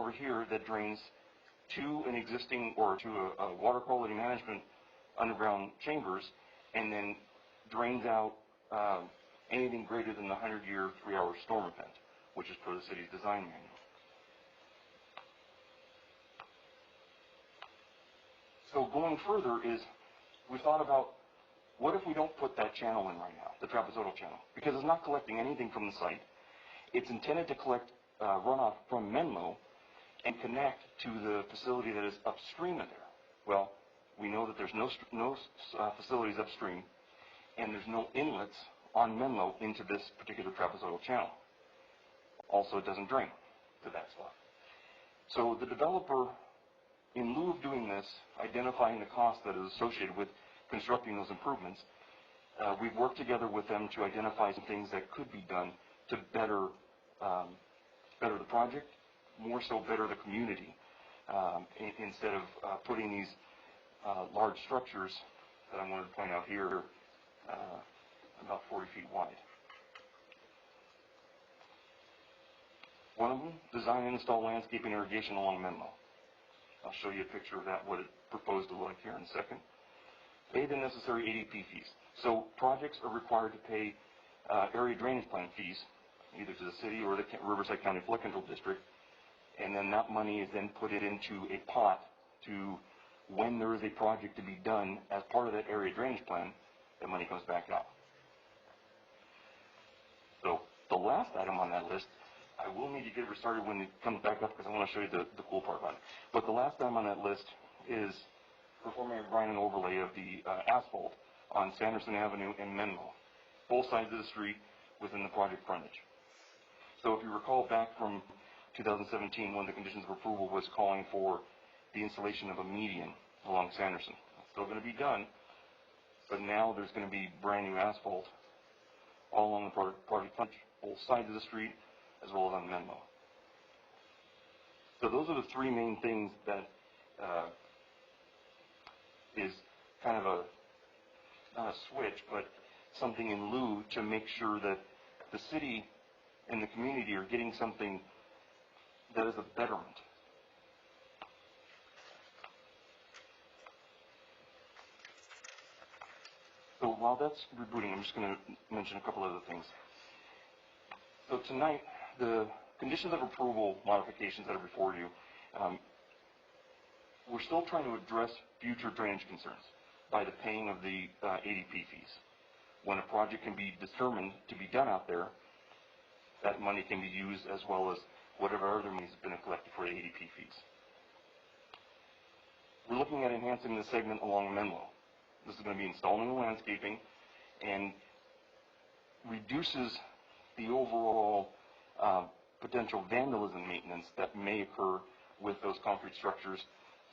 over here that drains to an existing or to a water quality management underground chambers, and then drains out anything greater than the 100-year 3-hour storm event, which is per the city's design manual. So going further is, we thought about, what if we don't put that channel in right now, the trapezoidal channel? Because it's not collecting anything from the site. It's intended to collect runoff from Menlo and connect to the facility that is upstream of there. Well, we know that there's no facilities upstream, and there's no inlets on Menlo into this particular trapezoidal channel. Also, it doesn't drain to that spot. So the developer, in lieu of doing this, identifying the cost that is associated with constructing those improvements, we've worked together with them to identify some things that could be done to better the project, more so better the community, instead of putting these large structures that I wanted to point out here, about 40 feet wide. One of them, design and install landscaping irrigation along Menlo. I'll show you a picture of that, what it proposed to look like here in a second. Pay the necessary ADP fees. So projects are required to pay area drainage plan fees, either to the city or the Riverside County Flood Control District, and then that money is then put into a pot to, when there is a project to be done as part of that area drainage plan, that money comes back out. So the last item on that list, I will need to get it started when it comes back up, because I want to show you the cool part about it. But the last item on that list is performing a grind and overlay of the asphalt on Sanderson Avenue and Menlo, both sides of the street within the project frontage. So if you recall back from 2017, when the conditions of approval was calling for the installation of a median along Sanderson. It's still going to be done, but now there's going to be brand new asphalt all along the project frontage, both sides of the street, as well as on Menlo. So those are the three main things that is kind of not a switch, but something in lieu to make sure that the city and the community are getting something that is a betterment. So while that's rebooting, I'm just going to mention a couple other things. So tonight, the conditions of approval modifications that are before you, we're still trying to address future drainage concerns by the paying of the ADP fees. When a project can be determined to be done out there, that money can be used as well as whatever other money has been collected for the ADP fees. We're looking at enhancing the segment along Menlo. This is going to be installing the landscaping and reduces the overall potential vandalism maintenance that may occur with those concrete structures,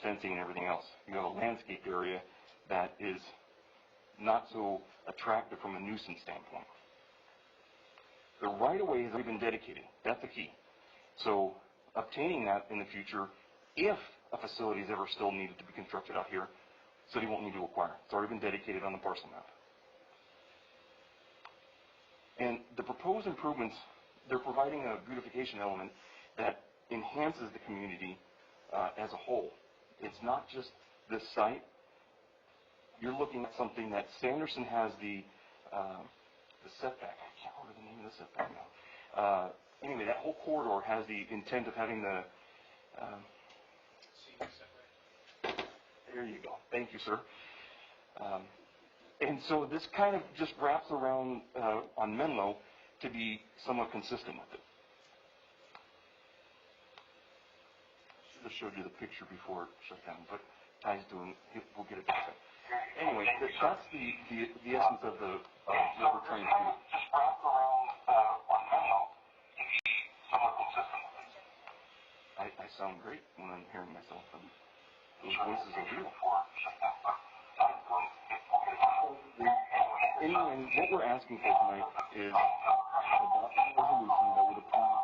fencing, and everything else. You have a landscape area that is not so attractive from a nuisance standpoint. The right-of-way has already been dedicated. That's the key. So obtaining that in the future, if a facility is ever still needed to be constructed out here, city won't need to acquire. It's already been dedicated on the parcel map. And the proposed improvements, they're providing a beautification element that enhances the community as a whole. It's not just this site. You're looking at something that Sanderson has the setback. I can't remember the name of the setback now. Anyway, that whole corridor has the intent of having the there you go. Thank you, sir. And so this kind of just wraps around on Menlo to be somewhat consistent with it. I should have showed you the picture before it shut down, but Ty's doing, we'll get it back. Anyway, that's the essence of what we're trying to do. Just wrap around on Menlo to be somewhat consistent with it. I sound great when I'm hearing myself. Those voices are real. Anyway, what we're asking for tonight is adopting a resolution that would approve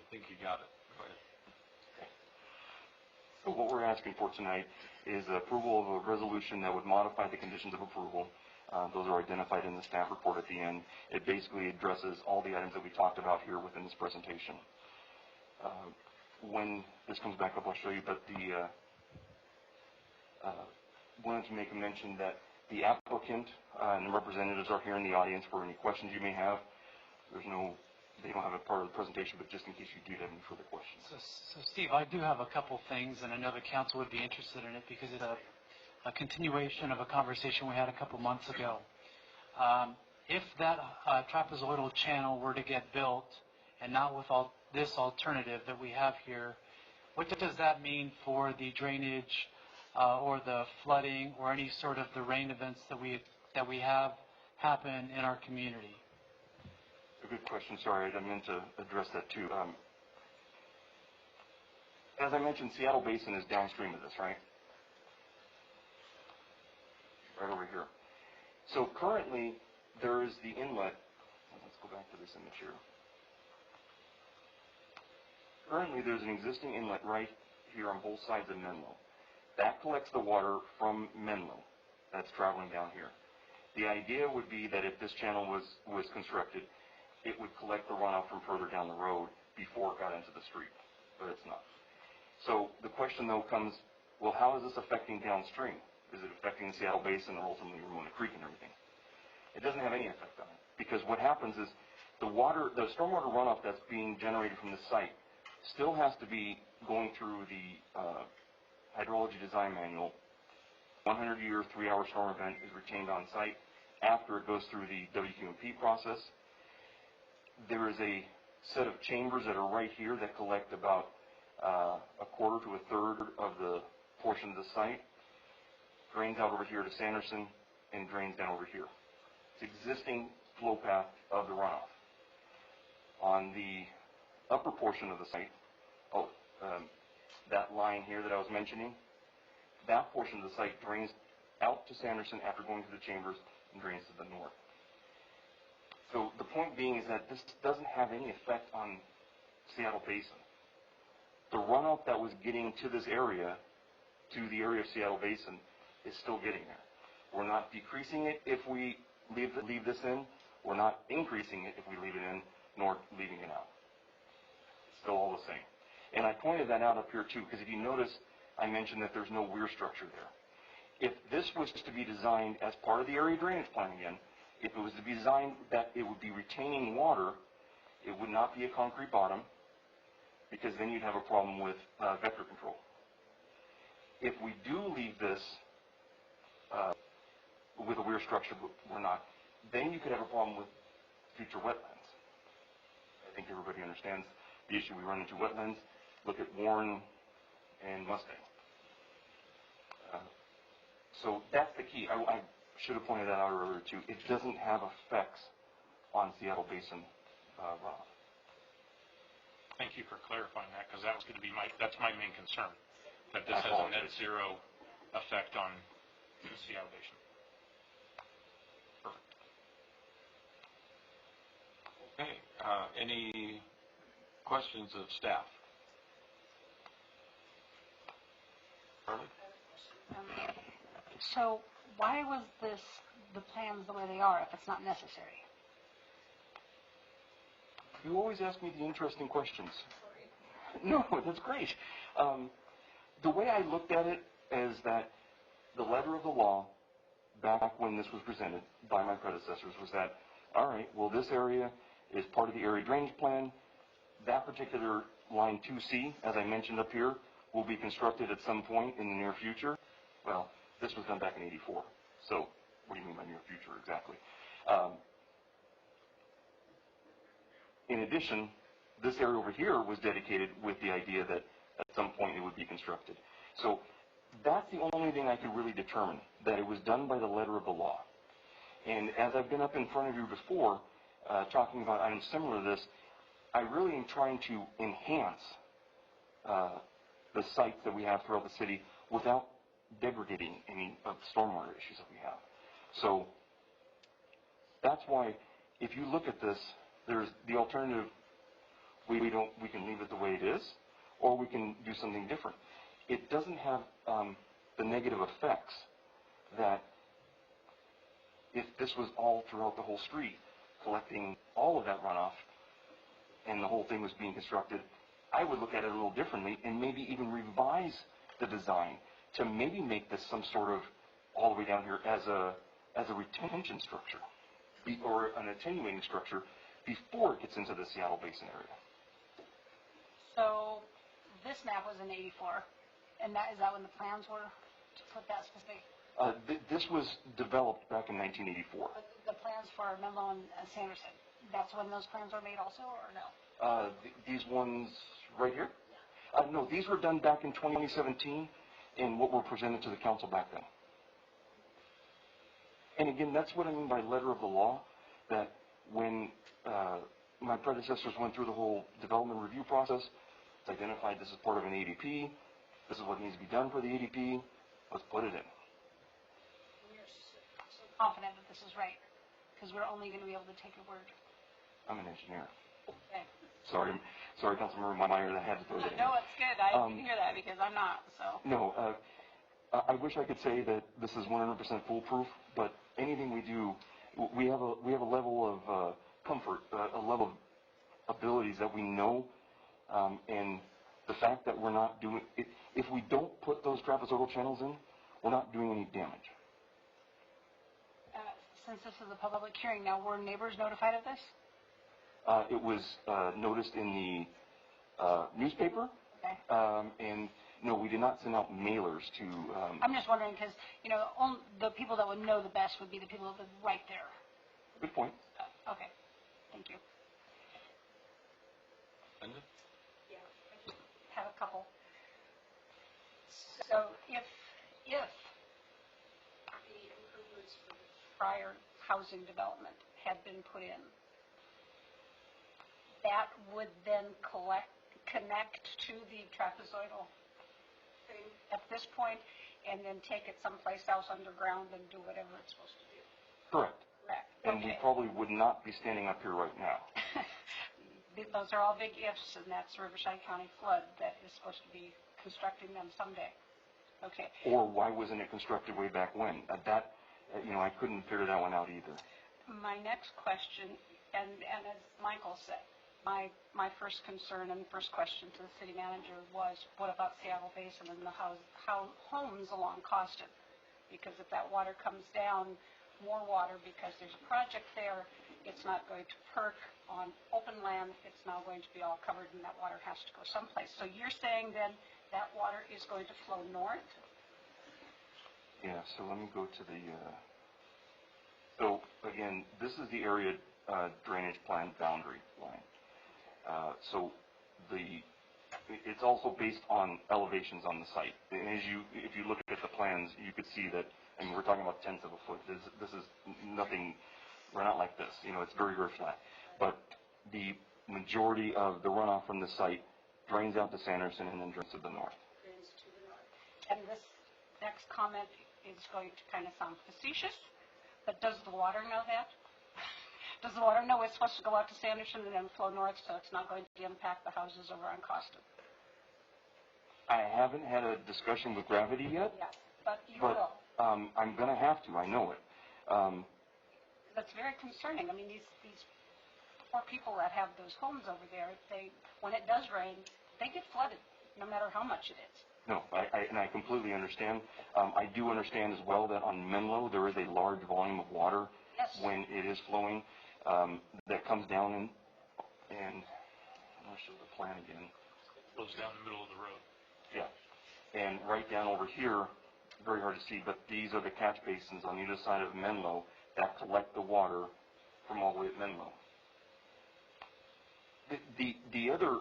I think you got it. Go ahead. Okay. So what we're asking for tonight is approval of a resolution that would modify the conditions of approval. Those are identified in the staff report at the end. It basically addresses all the items that we talked about here within this presentation. When this comes back up, I'll show you, but wanted to make a mention that the applicant and the representatives are here in the audience for any questions you may have. They don't have a part of the presentation, but just in case you do have any further questions. So Steve, I do have a couple things, and I know the council would be interested in it because it's a continuation of a conversation we had a couple months ago. If that trapezoidal channel were to get built, and not with this alternative that we have here, what does that mean for the drainage or the flooding or any sort of the rain events that we have happen in our community? A good question. Sorry, I meant to address that too. As I mentioned, Seattle Basin is downstream of this, right? Right over here. So currently, there is the inlet. Let's go back to this image here. Currently, there's an existing inlet right here on both sides of Menlo. That collects the water from Menlo that's traveling down here. The idea would be that if this channel was constructed, it would collect the runoff from further down the road before it got into the street, but it's not. So the question, though, comes, well, how is this affecting downstream? Is it affecting the Seattle Basin or ultimately Ramona Creek and everything? It doesn't have any effect on it, because what happens is the stormwater runoff that's being generated from the site still has to be going through the hydrology design manual. 100-year, 3-hour storm event is retained on site after it goes through the WQMP process. There is a set of chambers that are right here that collect about a quarter to a third of the portion of the site, drains out over here to Sanderson, and drains down over here. It's existing flow path of the runoff. On the upper portion of the site, that line here that I was mentioning, that portion of the site drains out to Sanderson after going to the chambers and drains to the north. So the point being is that this doesn't have any effect on Seattle Basin. The runoff that was getting to this area, to the area of Seattle Basin, is still getting there. We're not decreasing it if we leave this in. We're not increasing it if we leave it in, nor leaving it out. It's still all the same. And I pointed that out up here too, because if you notice, I mentioned that there's no weir structure there. If this was to be designed as part of the area drainage plan again, if it was to be designed that it would be retaining water, it would not be a concrete bottom, because then you'd have a problem with vector control. If we do leave this with a weir structure, but we're not, then you could have a problem with future wetlands. I think everybody understands the issue we run into wetlands. Look at Warren and Mustang. So that's the key. I should have pointed that out earlier too. It doesn't have effects on Seattle Basin runoff. Thank you for clarifying that, because that was going to be that's my main concern, that this has a net zero effect on the Seattle Basin. Perfect. Okay. Any questions of staff? Charlie? So why was the plans the way they are if it's not necessary? You always ask me the interesting questions. No, that's great. The way I looked at it is that the letter of the law, back when this was presented by my predecessors, was that, all right, well, this area is part of the area drainage plan. That particular line 2C, as I mentioned up here, will be constructed at some point in the near future. Well, this was done back in '84. So what do you mean by near future exactly? In addition, this area over here was dedicated with the idea that at some point it would be constructed. So that's the only thing I could really determine, that it was done by the letter of the law. And as I've been up in front of you before, talking about items similar to this, I really am trying to enhance the sites that we have throughout the city without degrading any of the stormwater issues that we have. So that's why, if you look at this, there's the alternative. We can leave it the way it is, or we can do something different. it doesn't have the negative effects that if this was all throughout the whole street, collecting all of that runoff, and the whole thing was being constructed, I would look at it a little differently and maybe even revise the design to maybe make this some sort of, all the way down here, as a retention structure, or an attenuating structure before it gets into the Seattle Basin area. So this map was in '84, and is that when the plans were to put that specific? This was developed back in 1984. But the plans for Menlo and Sanderson, that's when those plans were made also, or no? These ones right here? No, these were done back in 2017 and what were presented to the council back then. And again, that's what I mean by letter of the law, that when my predecessors went through the whole development review process, it's identified this is part of an ADP, this is what needs to be done for the ADP, let's put it in. We're so confident that this is right, because we're only going to be able to take your word. I'm an engineer. Okay. Sorry, Councilmember Meyer, that had to throw that in. No, it's good. I can hear that because I'm not, so. No, I wish I could say that this is 100% foolproof, but anything we do, we have a level of comfort, a level of abilities that we know, and the fact that we're not doing, if we don't put those trapezoidal channels in, we're not doing any damage. Since this is a public hearing now, were neighbors notified of this? It was noticed in the newspaper, Okay. and no, we did not send out mailers to. I'm just wondering because, the people that would know the best would be the people that live right there. Good point. Okay. Thank you. Linda? Yeah, I just have a couple. So if the improvements for the prior housing development had been put in, that would then connect to the trapezoidal thing at this point, and then take it someplace else underground and do whatever it's supposed to do. Correct. Correct. And we probably would not be standing up here right now. Those are all big ifs, and that's Riverside County Flood that is supposed to be constructing them someday. Okay. Or why wasn't it constructed way back when? I couldn't figure that one out either. My next question, and as Michael said, my first concern and first question to the city manager was, what about Seattle Basin and how homes along Costin? Because if that water comes down, more water, because there's a project there, it's not going to perk on open land, it's now going to be all covered, and that water has to go someplace. So you're saying then that water is going to flow north? Yeah, so let me go to the, so again, this is the area drainage plan boundary line. So it's also based on elevations on the site. And if you look at the plans, you could see that, I mean, we're talking about tenths of a foot. This is nothing, we're not like this. It's very, very flat. But the majority of the runoff from the site drains out to Sanderson and then drains to the north. Drains to the north. And this next comment is going to kind of sound facetious, but does the water know that? Does the water know it's supposed to go out to Sanderson and then flow north, so it's not going to impact the houses over on Costin? I haven't had a discussion with Gravity yet. Yes, but you will. I'm going to have to. I know it. That's very concerning. I mean, these poor people that have those homes over there, when it does rain, they get flooded, no matter how much it is. No, I completely understand. I do understand as well that on Menlo there is a large volume of water when it is flowing that comes down and I'll show the plan again. Goes down the middle of the road. Yeah, and right down over here, very hard to see, but these are the catch basins on either side of Menlo that collect the water from all the way at Menlo. The other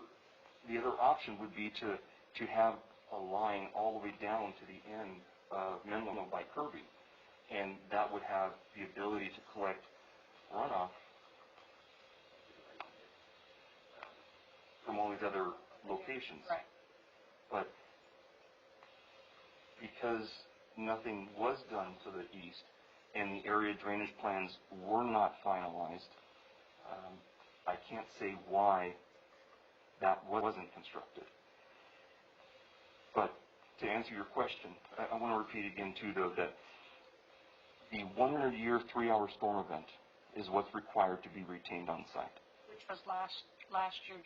option would be to have a line all the way down to the end of Menlo by Kirby, and that would have the ability to collect runoff from all these other locations. Right. But because nothing was done to the east and the area drainage plans were not finalized, I can't say why that wasn't constructed. But to answer your question, I want to repeat again too, though, that the 100-year 3-hour storm event is what's required to be retained on site. Which was last year,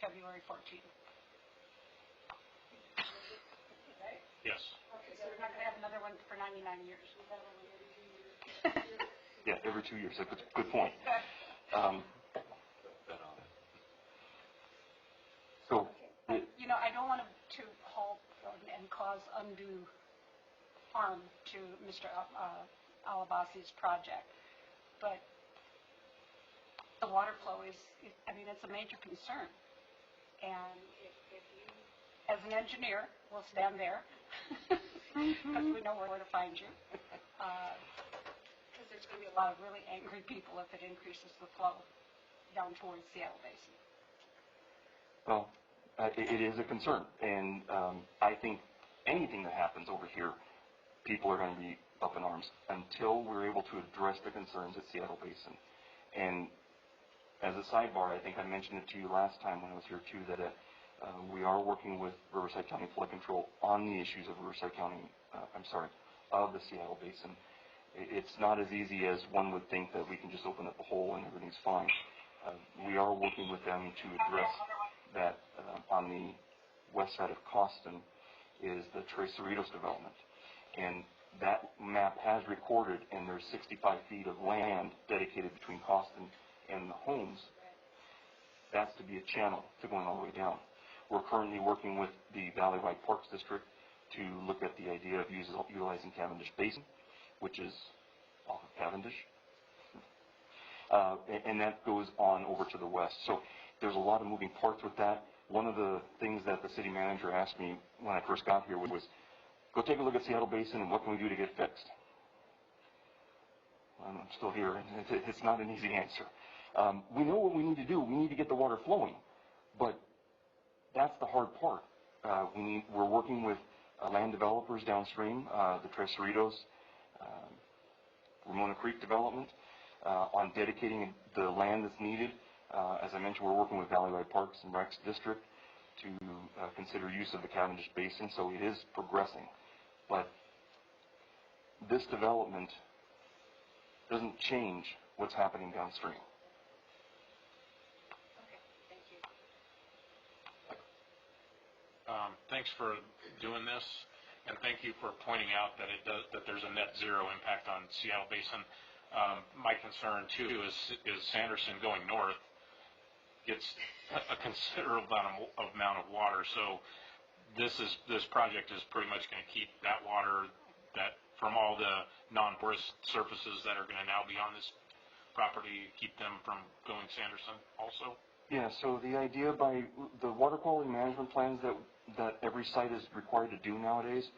February 14th. Right? Yes. Okay, so we're not going to have another one for 99 years. Yeah, every 2 years. That's a good point. So, I don't want to halt and cause undue harm to Mr. Alabasi's project, but the water flow is, it's a major concern. And if you, as an engineer, will stand there, because we know where to find you, because there's going to be a lot of really angry people if it increases the flow down towards Seattle Basin. well, it is a concern, and I think anything that happens over here, people are going to be up in arms until we're able to address the concerns at Seattle Basin. And as a sidebar, I think I mentioned it to you last time when I was here too, that we are working with Riverside County Flood Control on the issues of of the Seattle Basin. It's not as easy as one would think that we can just open up a hole and everything's fine. We are working with them to address that. On the west side of Costin is the Tres Cerritos development. And that map has recorded, and there's 65 feet of land dedicated between Costin and the homes. That's to be a channel to going all the way down. We're currently working with the Valley-wide Parks District to look at the idea of utilizing Cavendish Basin, which is off of Cavendish. And that goes on over to the west. So there's a lot of moving parts with that. One of the things that the city manager asked me when I first got here was, go take a look at Seattle Basin and what can we do to get fixed? I'm still here, and it's not an easy answer. We know what we need to do. We need to get the water flowing, but that's the hard part. We're working with land developers downstream, the Tres Cerritos, Ramona Creek development, on dedicating the land that's needed. As I mentioned, we're working with Valley-wide Parks and Recs District to consider use of the Cavendish Basin, so it is progressing. But this development doesn't change what's happening downstream. Okay, thank you. Thanks for doing this, and thank you for pointing out that that there's a net zero impact on Seattle Basin. My concern too is Sanderson going north gets a considerable amount of water. So this project is pretty much going to keep that water that from all the non-porous surfaces that are going to now be on this property, keep them from going Sanderson also? Yeah, so the idea by the water quality management plans that every site is required to do nowadays,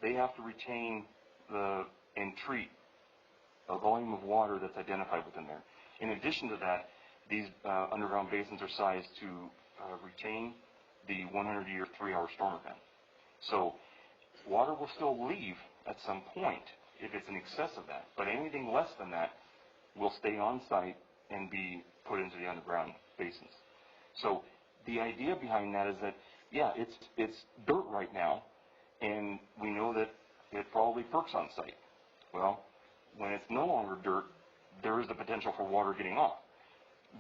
they have to retain and treat a volume of water that's identified within there. In addition to that, these underground basins are sized to retain the 100-year 3-hour storm event. So water will still leave at some point if it's in excess of that, but anything less than that will stay on site and be put into the underground basins. So the idea behind that is that, yeah, it's dirt right now, and we know that it probably perks on site. Well, when it's no longer dirt, there is the potential for water getting off.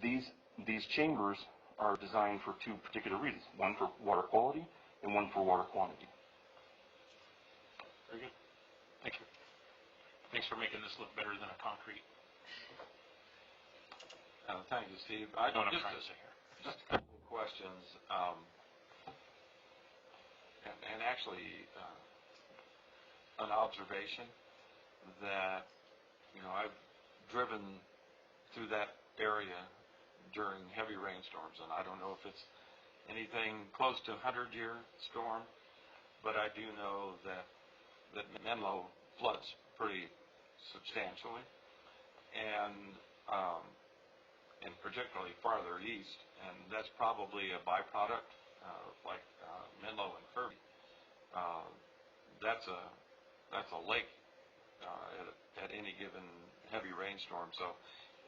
These chambers are designed for two particular reasons, one for water quality and one for water quantity. Very good. Thank you. Thanks for making this look better than a concrete. Thank you, Steve. I know what I'm trying to say here. Just a couple of questions, and actually an observation that, I've driven through that area during heavy rainstorms, and I don't know if it's anything close to a 100-year storm, but I do know that Menlo floods pretty substantially, and particularly farther east, and that's probably a byproduct, like Menlo and Kirby. That's a lake at any given heavy rainstorm. So,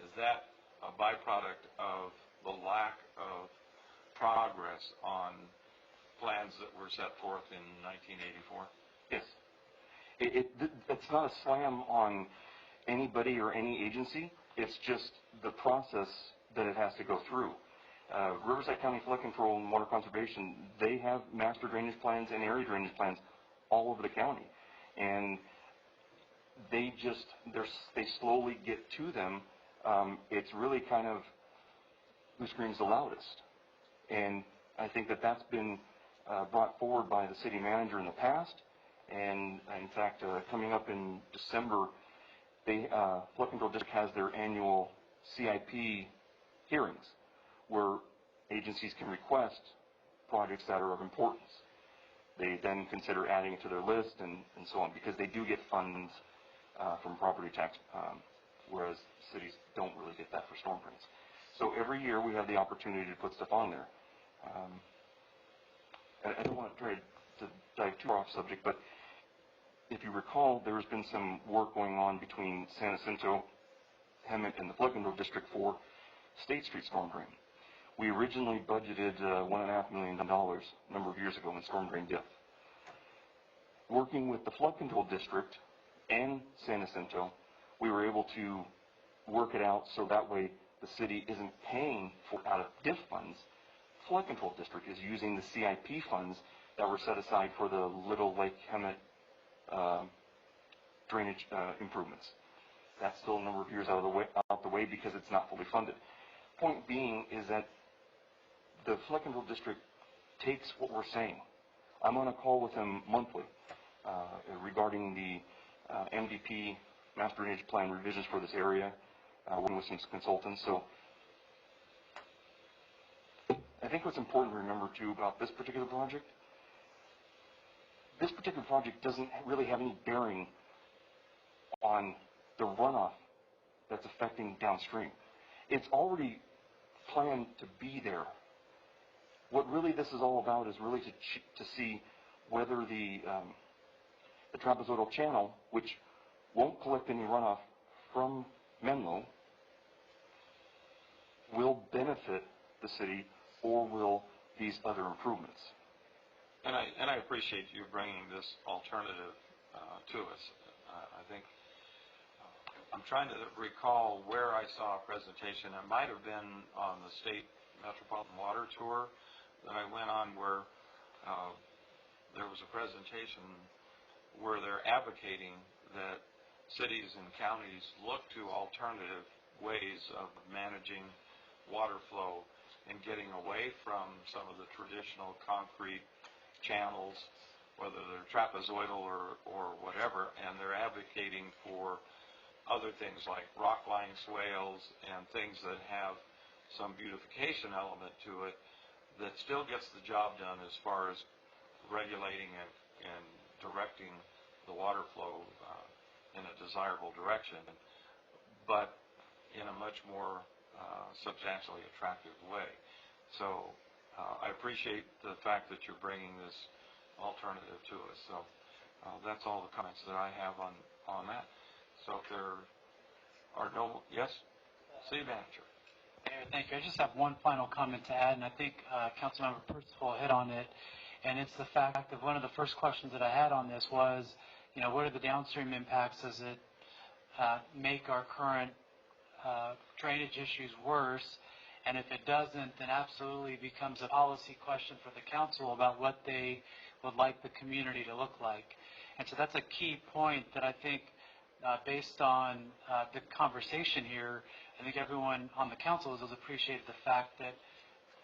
is that a byproduct of the lack of progress on plans that were set forth in 1984? Yes. It's not a slam on anybody or any agency. It's just the process that it has to go through. Riverside County Flood Control and Water Conservation, they have master drainage plans and area drainage plans all over the county. And they slowly get to them. It's really kind of who screams the loudest. And I think that that's been brought forward by the city manager in the past. And in fact, coming up in December, the Flood Control District has their annual CIP hearings, where agencies can request projects that are of importance. They then consider adding it to their list and so on, because they do get funds from property tax, whereas cities don't really get that for storm drains. So every year we have the opportunity to put stuff on there. I don't want to try to dive too off subject, but if you recall, there's been some work going on between San Jacinto, Hemet, and the Flood Control District for State Street storm drain. We originally budgeted $1.5 million a number of years ago in storm drain depth. Working with the Flood Control District and San Jacinto, we were able to work it out so that way the city isn't paying for out of DIF funds. Flood Control District is using the CIP funds that were set aside for the Little Lake Hemet drainage improvements. That's still a number of years out the way because it's not fully funded. Point being is that the Flood Control District takes what we're saying. I'm on a call with them monthly regarding the MDP Master Drainage Plan revisions for this area, working with some consultants. So I think what's important to remember too about this particular project doesn't really have any bearing on the runoff that's affecting downstream. It's already planned to be there. What really this is all about is really to see whether the trapezoidal channel, which won't collect any runoff from Menlo, will benefit the city, or will these other improvements. And I appreciate you bringing this alternative to us. I think I'm trying to recall where I saw a presentation. It might have been on the State Metropolitan Water Tour that I went on, where there was a presentation where they're advocating that cities and counties look to alternative ways of managing water flow and getting away from some of the traditional concrete channels, whether they're trapezoidal or whatever, and they're advocating for other things like rock line swales and things that have some beautification element to it that still gets the job done as far as regulating and directing the water flow in a desirable direction, but in a much more substantially attractive way. So I appreciate the fact that you're bringing this alternative to us. So that's all the comments that I have on that. So if there are no, yes, City Manager. Mayor, thank you. I just have one final comment to add, and I think Councilmember Percival hit on it, and it's the fact that one of the first questions that I had on this was, you know, what are the downstream impacts? Does it make our current drainage issues worse? And if it doesn't, then absolutely becomes a policy question for the council about what they would like the community to look like. And so that's a key point that I think, based on the conversation here, I think everyone on the council has appreciated the fact that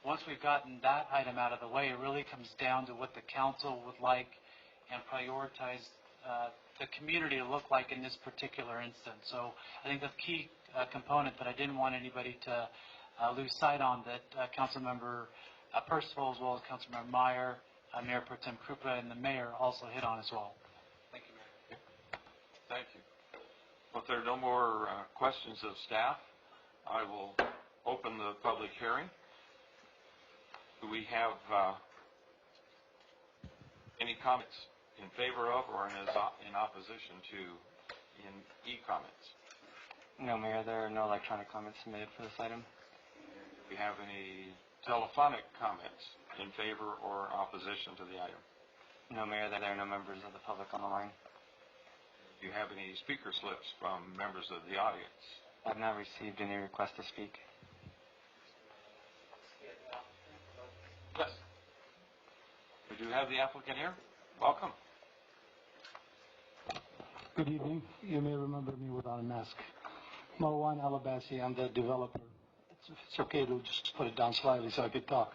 once we've gotten that item out of the way, it really comes down to what the council would like and prioritize the community to look like in this particular instance. So I think that's a key component that I didn't want anybody to lose sight on, that Councilmember Percival, as well as Councilmember Meyer, Mayor Pro Tem Krupa, and the Mayor also hit on as well. Thank you, Mayor. Thank you. Well, if there are no more questions of staff, I will open the public hearing. Do we have any comments in favor of or in opposition to e-comments? No, Mayor, there are no electronic comments submitted for this item. Do we have any telephonic comments in favor or opposition to the item? No, Mayor, there are no members of the public on the line. Do you have any speaker slips from members of the audience? I've not received any request to speak. Yes. We do have the applicant here. Welcome. Good evening. You may remember me without a mask. Marwan Alabasi, I'm the developer. It's okay to just put it down slightly so I could talk.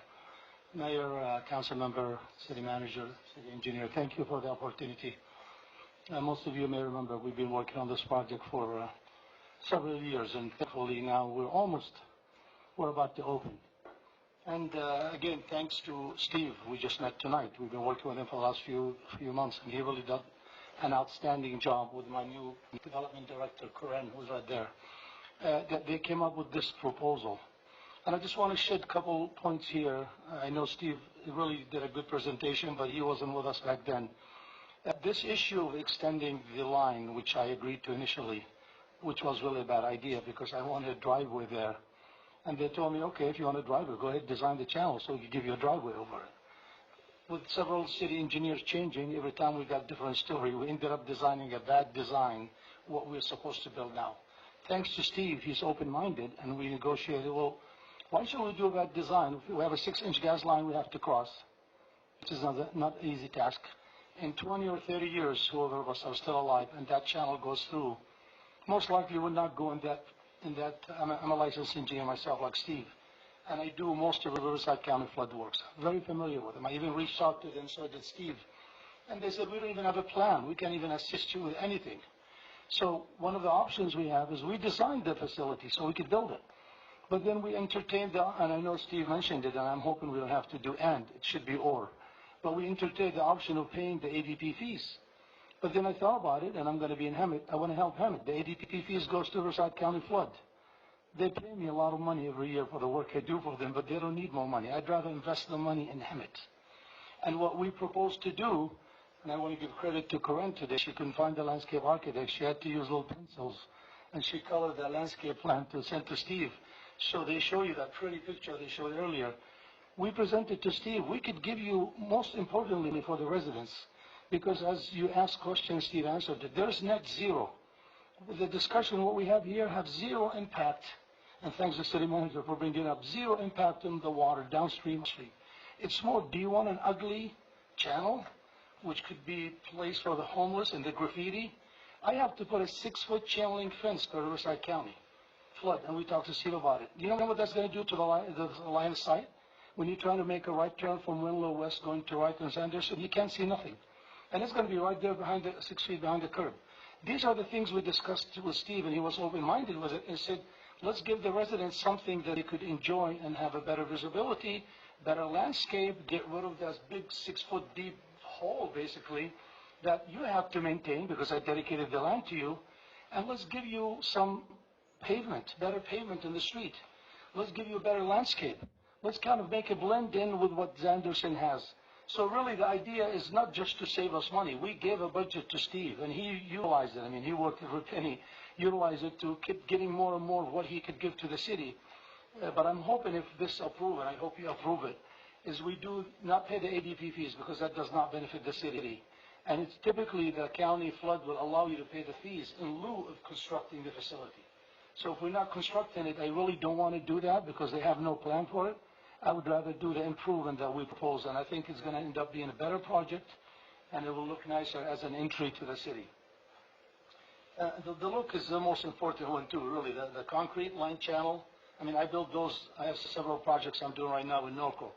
Mayor, council member, city manager, city engineer, thank you for the opportunity. Most of you may remember we've been working on this project for several years, and thankfully now we're about to open. And again, thanks to Steve, we just met tonight. We've been working with him for the last few months, and he really did an outstanding job with my new development director, Corinne, who's right there. That they came up with this proposal. And I just want to shed a couple points here. I know Steve really did a good presentation, but he wasn't with us back then. This issue of extending the line, which I agreed to initially, which was really a bad idea because I wanted a driveway there. And they told me, okay, if you want a driveway, go ahead, design the channel so we can give you a driveway over it. With several city engineers changing, every time we got different story, we ended up designing a bad design, what we're supposed to build now. Thanks to Steve, he's open-minded, and we negotiated, well, why should we do a bad design? If we have a 6-inch gas line we have to cross, which is not an easy task. In 20 or 30 years, whoever of us are still alive, and that channel goes through, most likely would not go in that. I'm a licensed engineer myself, like Steve, and I do most of the Riverside County flood works. Very familiar with them. I even reached out to them, so did Steve. And they said, we don't even have a plan. We can't even assist you with anything. So one of the options we have is we designed the facility so we could build it. But then we entertained, and I know Steve mentioned it, and I'm hoping we don't have to do and, it should be or. But we entertained the option of paying the ADP fees. But then I thought about it, and I'm going to be in Hemet. I want to help Hemet. The ADP fees goes to Riverside County Flood. They pay me a lot of money every year for the work I do for them, but they don't need more money. I'd rather invest the money in Hemet. And what we propose to do, and I want to give credit to Corinne today, she couldn't find the landscape architect. She had to use little pencils, and she colored the landscape plan to send to Steve. So they show you that pretty picture they showed earlier. We presented to Steve. We could give you, most importantly for the residents, because as you asked questions, Steve answered it. There's net zero. The discussion, what we have here, have zero impact, and thanks to the city manager for bringing it up, zero impact on the water downstream. It's more, do you want an ugly channel, which could be a place for the homeless and the graffiti? I have to put a 6-foot chain link fence for Riverside County flood, and we talked to Steve about it. Do you know what that's going to do to the line of sight? When you're trying to make a right turn from Winlow West going to right on Sanderson, you can't see nothing. And it's going to be right there behind 6 feet behind the curb. These are the things we discussed with Steve, and he was open-minded with it, and said, let's give the residents something that they could enjoy and have a better visibility, better landscape, get rid of that big 6-foot deep hole, basically, that you have to maintain because I dedicated the land to you, and let's give you some pavement, better pavement in the street. Let's give you a better landscape. Let's kind of make a blend in with what Sanderson has. So really the idea is not just to save us money. We gave a budget to Steve, and he utilized it. I mean, he worked every penny, utilized it to keep getting more and more of what he could give to the city. But I'm hoping if this approve, and I hope you approve it, is we do not pay the ADP fees because that does not benefit the city. And it's typically the county flood will allow you to pay the fees in lieu of constructing the facility. So if we're not constructing it, I really don't want to do that because they have no plan for it. I would rather do the improvement that we propose, and I think it's going to end up being a better project, and it will look nicer as an entry to the city. The look is the most important one too, really. The concrete line channel, I mean, I built those. I have several projects I'm doing right now in Norco.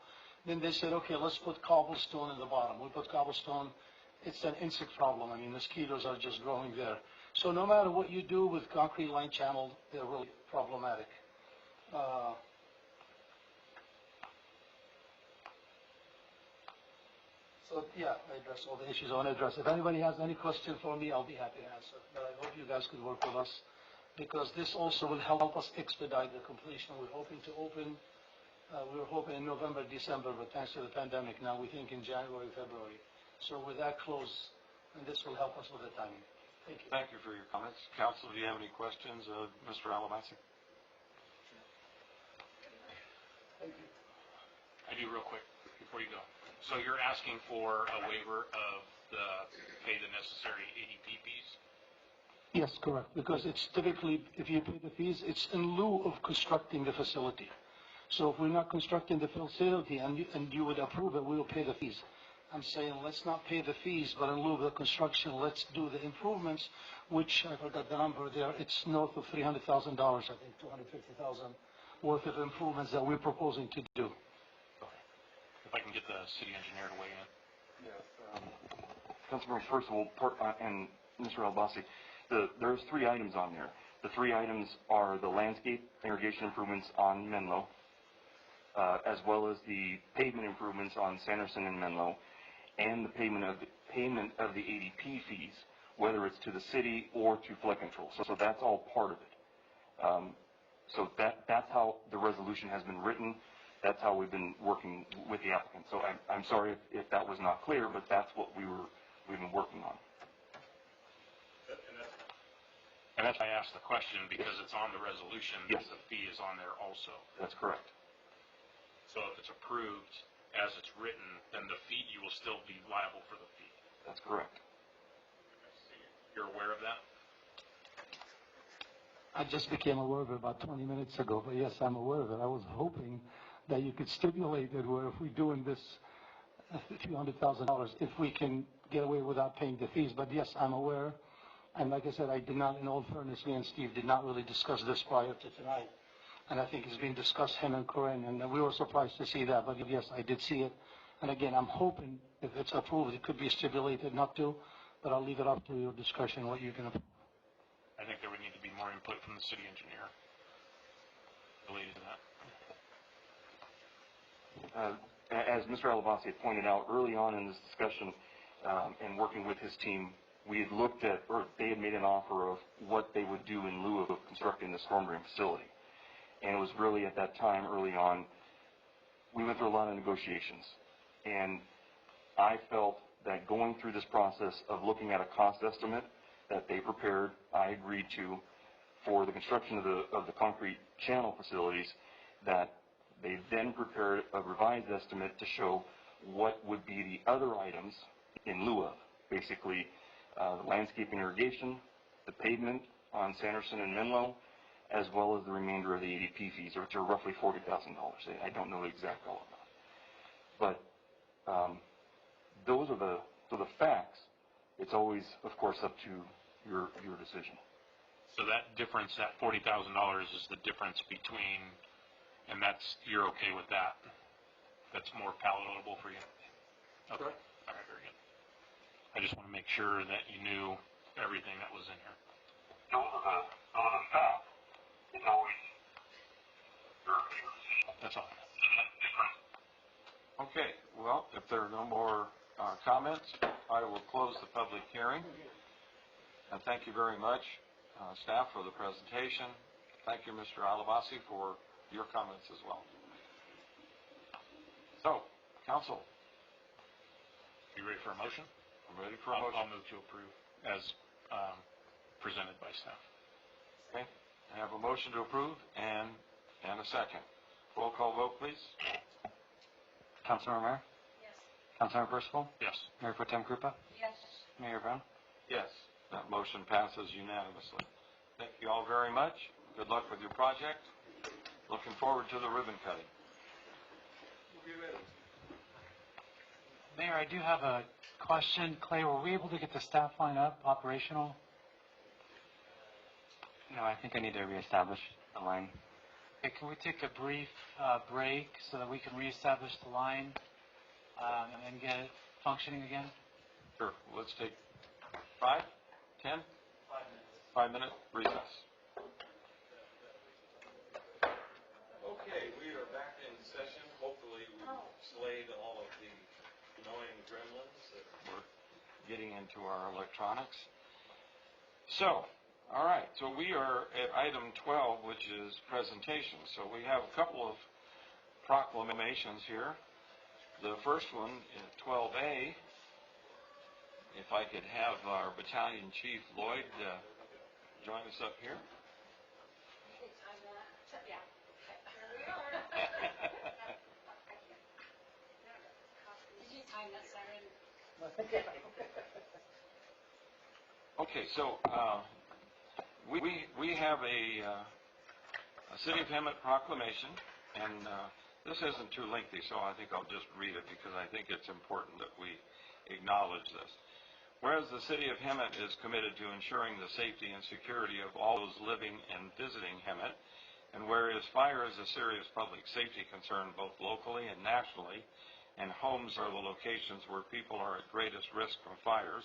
Then they said, okay, let's put cobblestone in the bottom. We put cobblestone. It's an insect problem. I mean, mosquitoes are just growing there. So no matter what you do with concrete line channel, they're really problematic. So yeah, I addressed all the issues I want to address. If anybody has any question for me, I'll be happy to answer. But I hope you guys could work with us because this also will help us expedite the completion. We're hoping to open, we were hoping in November, December, but thanks to the pandemic, now we think in January, February. So with that close, and this will help us with the timing. Thank you. Thank you for your comments. Council, do you have any questions of Mr. Alabasi? Thank you. you real quick before you go. So you're asking for a waiver of the pay the necessary ADP fees? Yes, correct, because it's typically, if you pay the fees, it's in lieu of constructing the facility. So if we're not constructing the facility and you would approve it, we will pay the fees. I'm saying let's not pay the fees, but in lieu of the construction, let's do the improvements, which I forgot the number there. It's north of $300,000, I think, $250,000 worth of improvements that we're proposing to do. If I can get the city engineer to weigh in. Yes. Councilmember, first of all, and Mr. Albasi, there's 3 items on there. The 3 items are the landscape irrigation improvements on Menlo, as well as the pavement improvements on Sanderson and Menlo, and the payment of the ADP fees, whether it's to the city or to flood control. So that's all part of it. So that's how the resolution has been written. That's how we've been working with the applicant. So I'm sorry if that was not clear, but that's what we've been working on. And that's why I asked the question, because it's on the resolution. Yes. The fee is on there also. That's correct. So if it's approved as it's written, then the fee, you will still be liable for the fee. That's correct. You're aware of that? I just became aware of it about 20 minutes ago, but yes, I'm aware of it. I was hoping that you could stipulate it where if we're doing this a few $100,000, if we can get away without paying the fees. But yes, I'm aware. And like I said, I did not, in all fairness, me and Steve did not really discuss this prior to tonight. And I think it's been discussed, him and Corinne, and we were surprised to see that. But yes, I did see it. And again, I'm hoping if it's approved, it could be stipulated not to, but I'll leave it up to your discussion what you can approve. I think there would need to be more input from the city engineer related to that. As Mr. Alabasi had pointed out early on in this discussion, and working with his team, we had looked at, or they had made an offer of what they would do in lieu of constructing the storm drain facility. And it was really at that time, early on, we went through a lot of negotiations. And I felt that going through this process of looking at a cost estimate that they prepared, I agreed to, for the construction of the concrete channel facilities, that they then prepared a revised estimate to show what would be the other items in lieu of. Basically, the landscaping irrigation, the pavement on Sanderson and Menlo, as well as the remainder of the ADP fees, which are roughly $40,000. I don't know the exact dollar amount. But those are the facts. It's always, of course, up to your decision. So that difference, that $40,000 is the difference between, and you're okay with that? That's more palatable for you? Okay. All right, very good. I just want to make sure that you knew everything that was in here. Those are the facts. It's always your decision. That's all. Okay, well, if there are no more comments, I will close the public hearing. And thank you very much, staff, for the presentation. Thank you, Mr. Alabasi, for your comments as well. So, council. You ready for a motion? I'm ready for a motion. I'll move to approve as presented by staff. Okay, I have a motion to approve and a second. Roll call vote, please. Councilmember Mayor? Yes. Councilmember Percival? Yes. Mayor Pro Tem Krupa? Yes. Mayor Brown? Yes, that motion passes unanimously. Thank you all very much. Good luck with your project. Looking forward to the ribbon cutting. Mayor, I do have a question. Clay, were we able to get the staff line up operational? No, I think I need to reestablish the line. Okay, can we take a brief break so that we can reestablish the line and get it functioning again? Sure, let's take 5, 10? 5 minute recess. Okay, we are back in session. Hopefully we slayed all of the annoying gremlins that were getting into our electronics. So, all right, so we are at item 12, which is presentation. So we have a couple of proclamations here. The first one is 12A. If I could have our Battalion Chief Lloyd join us up here. Okay, so we have a City of Hemet proclamation, and this isn't too lengthy, so I think I'll just read it because I think it's important that we acknowledge this. Whereas the City of Hemet is committed to ensuring the safety and security of all those living and visiting Hemet, and whereas fire is a serious public safety concern both locally and nationally, and homes are the locations where people are at greatest risk from fires,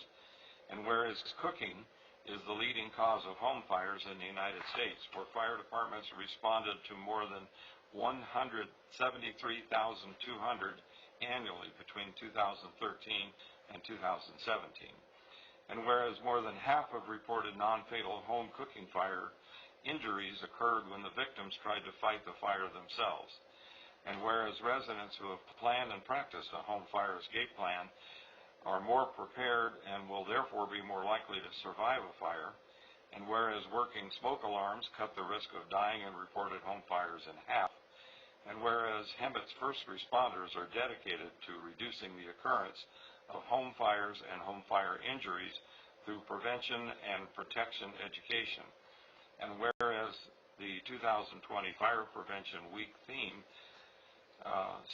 and whereas cooking is the leading cause of home fires in the United States, where fire departments responded to more than 173,200 annually between 2013 and 2017. And whereas more than half of reported non-fatal home cooking fire injuries occurred when the victims tried to fight the fire themselves. And whereas residents who have planned and practiced a home fire escape plan are more prepared and will therefore be more likely to survive a fire, and whereas working smoke alarms cut the risk of dying in reported home fires in half, and whereas Hemet's first responders are dedicated to reducing the occurrence of home fires and home fire injuries through prevention and protection education, and whereas the 2020 Fire Prevention Week theme,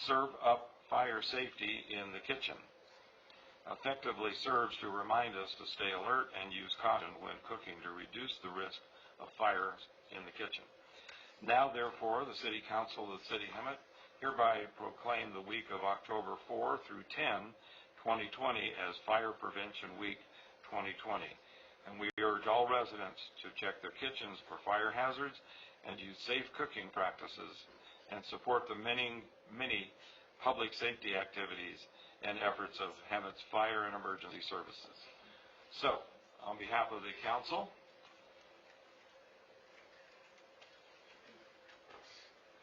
Serve Up Fire Safety in the Kitchen, effectively serves to remind us to stay alert and use caution when cooking to reduce the risk of fires in the kitchen. Now, therefore, the City Council of the City of Hemet hereby proclaim the week of October 4 through 10, 2020 as Fire Prevention Week 2020. And we urge all residents to check their kitchens for fire hazards and use safe cooking practices and support the many public safety activities and efforts of Hemet's fire and emergency services. So, on behalf of the council,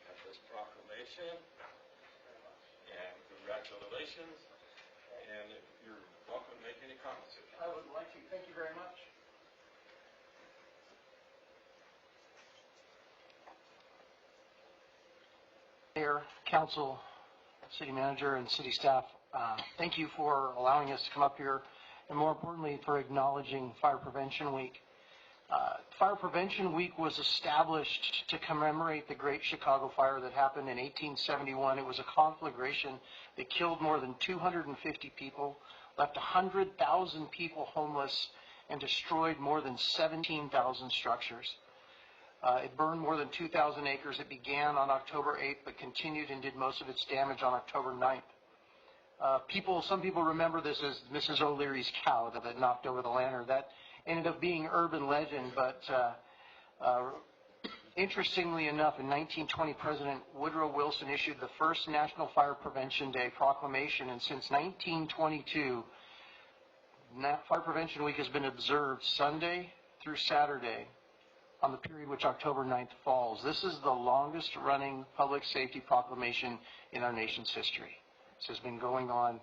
at this proclamation, and congratulations, and you're welcome to make any comments. I would like to. Thank you very much. Mayor, council, city manager, and city staff, thank you for allowing us to come up here, and more importantly, for acknowledging Fire Prevention Week. Fire Prevention Week was established to commemorate the Great Chicago Fire that happened in 1871. It was a conflagration that killed more than 250 people, left 100,000 people homeless, and destroyed more than 17,000 structures. It burned more than 2,000 acres. It began on October 8th, but continued and did most of its damage on October 9th. Some people remember this as Mrs. O'Leary's cow that knocked over the lantern. That ended up being urban legend, but interestingly enough, in 1920, President Woodrow Wilson issued the first National Fire Prevention Day proclamation, and since 1922, Fire Prevention Week has been observed Sunday through Saturday on the period which October 9th falls. This is the longest running public safety proclamation in our nation's history. This has been going on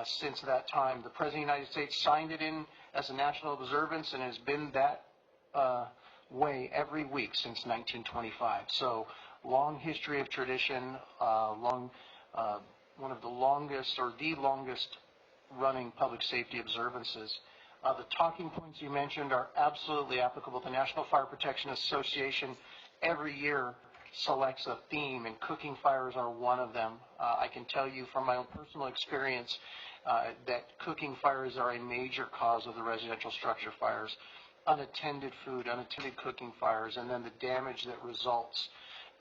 since that time. The President of the United States signed it in as a national observance and has been that way every week since 1925. So long history of tradition, one of the longest or the longest running public safety observances. The talking points you mentioned are absolutely applicable. The National Fire Protection Association every year selects a theme, and cooking fires are one of them. I can tell you from my own personal experience that cooking fires are a major cause of the residential structure fires, unattended food, unattended cooking fires, and then the damage that results.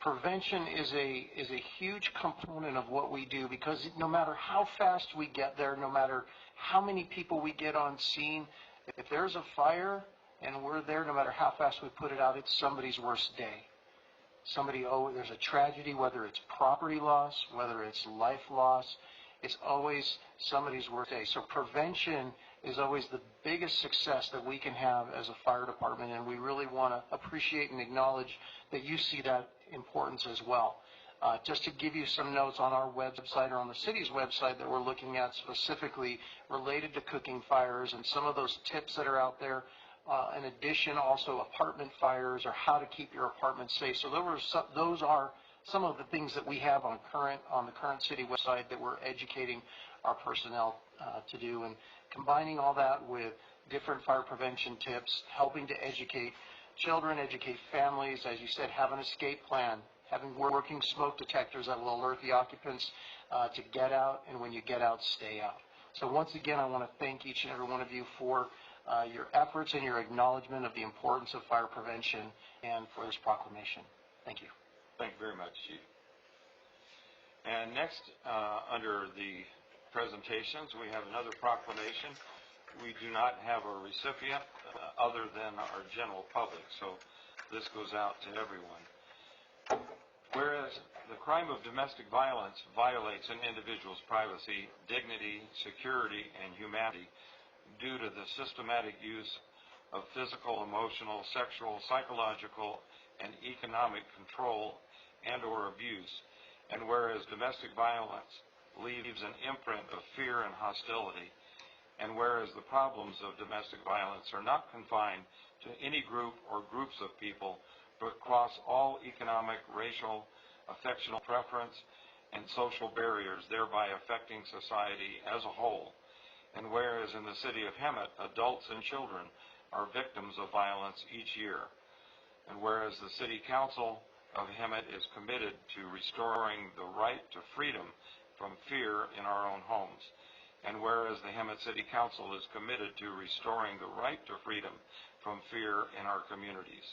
Prevention is a huge component of what we do, because no matter how fast we get there, no matter how many people we get on scene, if there's a fire and we're there, no matter how fast we put it out, it's somebody's worst day. There's a tragedy, whether it's property loss, whether it's life loss, it's always somebody's worst day. So prevention is always the biggest success that we can have as a fire department, and we really want to appreciate and acknowledge that you see that importance as well. Just to give you some notes on our website or on the city's website that we're looking at specifically related to cooking fires and some of those tips that are out there. In addition, also apartment fires or how to keep your apartment safe. So those are some of the things that we have on the current city website that we're educating our personnel to do, and combining all that with different fire prevention tips, helping to educate children, educate families, as you said, have an escape plan, having working smoke detectors that will alert the occupants to get out, and when you get out, stay out. So once again, I want to thank each and every one of you for your efforts and your acknowledgement of the importance of fire prevention and for this proclamation. Thank you. Thank you very much, Chief. And next, under the presentations, we have another proclamation. We do not have a recipient other than our general public, so this goes out to everyone. Whereas the crime of domestic violence violates an individual's privacy, dignity, security, and humanity due to the systematic use of physical, emotional, sexual, psychological, and economic control and or abuse, and whereas domestic violence leaves an imprint of fear and hostility, and whereas the problems of domestic violence are not confined to any group or groups of people, but cross all economic, racial, affectional preference, and social barriers, thereby affecting society as a whole. And whereas in the city of Hemet, adults and children are victims of violence each year. And whereas the City Council of Hemet is committed to restoring the right to freedom from fear in our own homes. And whereas the Hemet City Council is committed to restoring the right to freedom from fear in our communities.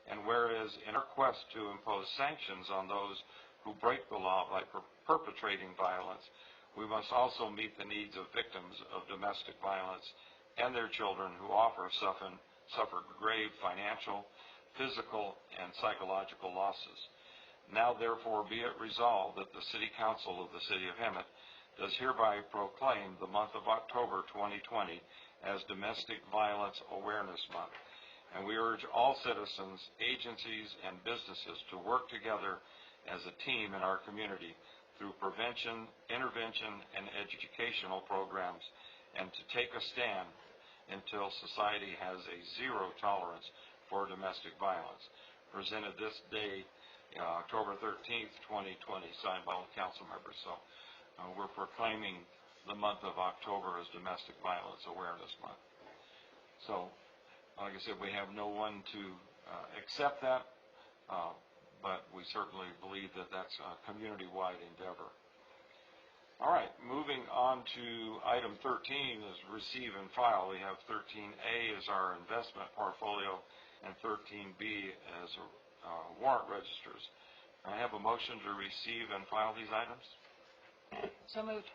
And whereas in our quest to impose sanctions on those who break the law by perpetrating violence, we must also meet the needs of victims of domestic violence and their children who often suffer grave financial, physical, and psychological losses. Now therefore be it resolved that the City Council of the City of Hemet does hereby proclaim the month of October 2020 as Domestic Violence Awareness Month. And we urge all citizens, agencies, and businesses to work together as a team in our community through prevention, intervention, and educational programs, and to take a stand until society has a zero tolerance for domestic violence. Presented this day, October 13th, 2020, signed by all council members. So we're proclaiming the month of October as Domestic Violence Awareness Month. So, like I said, we have no one to accept that, but we certainly believe that that's a community-wide endeavor. All right, moving on to item 13 is receive and file. We have 13A as our investment portfolio and 13B as warrant registers. I have a motion to receive and file these items. So moved.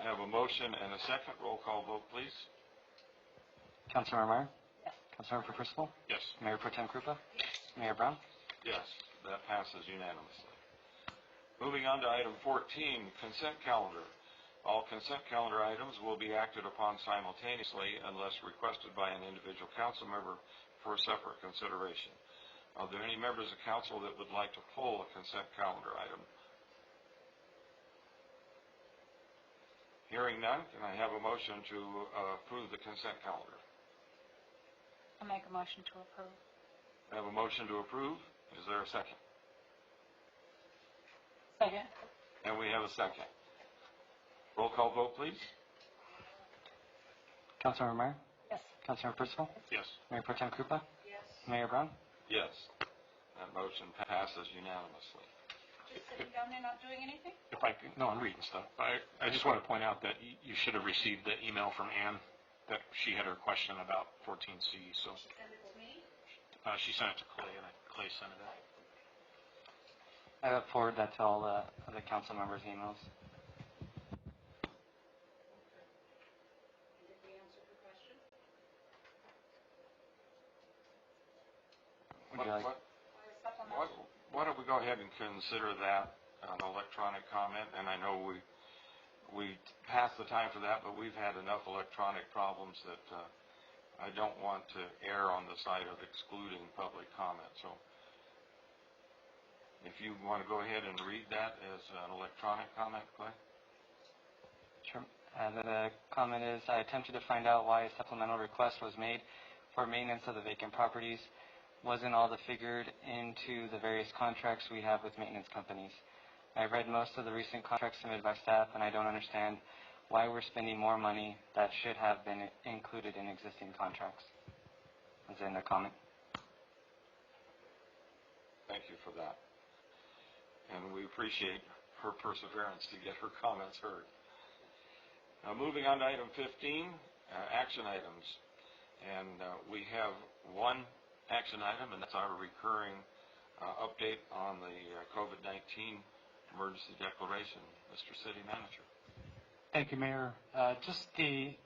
I have a motion and a second. Roll call vote, please. Councilmember Meyer? Yes. Councilmember Percival? Yes. Mayor Pro Tem Krupa? Mayor Brown? Yes, that passes unanimously. Moving on to item 14, consent calendar. All consent calendar items will be acted upon simultaneously unless requested by an individual council member for separate consideration. Are there any members of council that would like to pull a consent calendar item? Hearing none, can I have a motion to approve the consent calendar? I'll make a motion to approve. I have a motion to approve. Is there a second? Second. And we have a second. Roll call vote, please. Councilmember Meyer? Yes. Councilmember Percival? Yes. Mayor Pro Tem Krupa? Yes. Mayor Brown? Yes. That motion passes unanimously. Just sitting down there not doing anything? If I could, no, I'm reading stuff. I just want to point out that you should have received the email from Ann that she had her question about 14C. So Send it to me? she sent it to Clay, and Clay sent it out. I will forward that to all the other council members' emails. Did we answer her question? Would you like? Why don't we go ahead and consider that an electronic comment? And I know we passed the time for that, but we've had enough electronic problems that I don't want to err on the side of excluding public comment. So if you want to go ahead and read that as an electronic comment, Clay? Sure. The comment is, I attempted to find out why a supplemental request was made for maintenance of the vacant properties. Wasn't all the figured into the various contracts we have with maintenance companies. I read most of the recent contracts submitted by staff, and I don't understand why we're spending more money that should have been included in existing contracts. That's in the comment. Thank you for that. And we appreciate her perseverance to get her comments heard. Now, moving on to item 15, action items. And we have one action item, and that's our recurring update on the COVID-19 emergency declaration. Mr. City Manager. Thank you, Mayor. Just the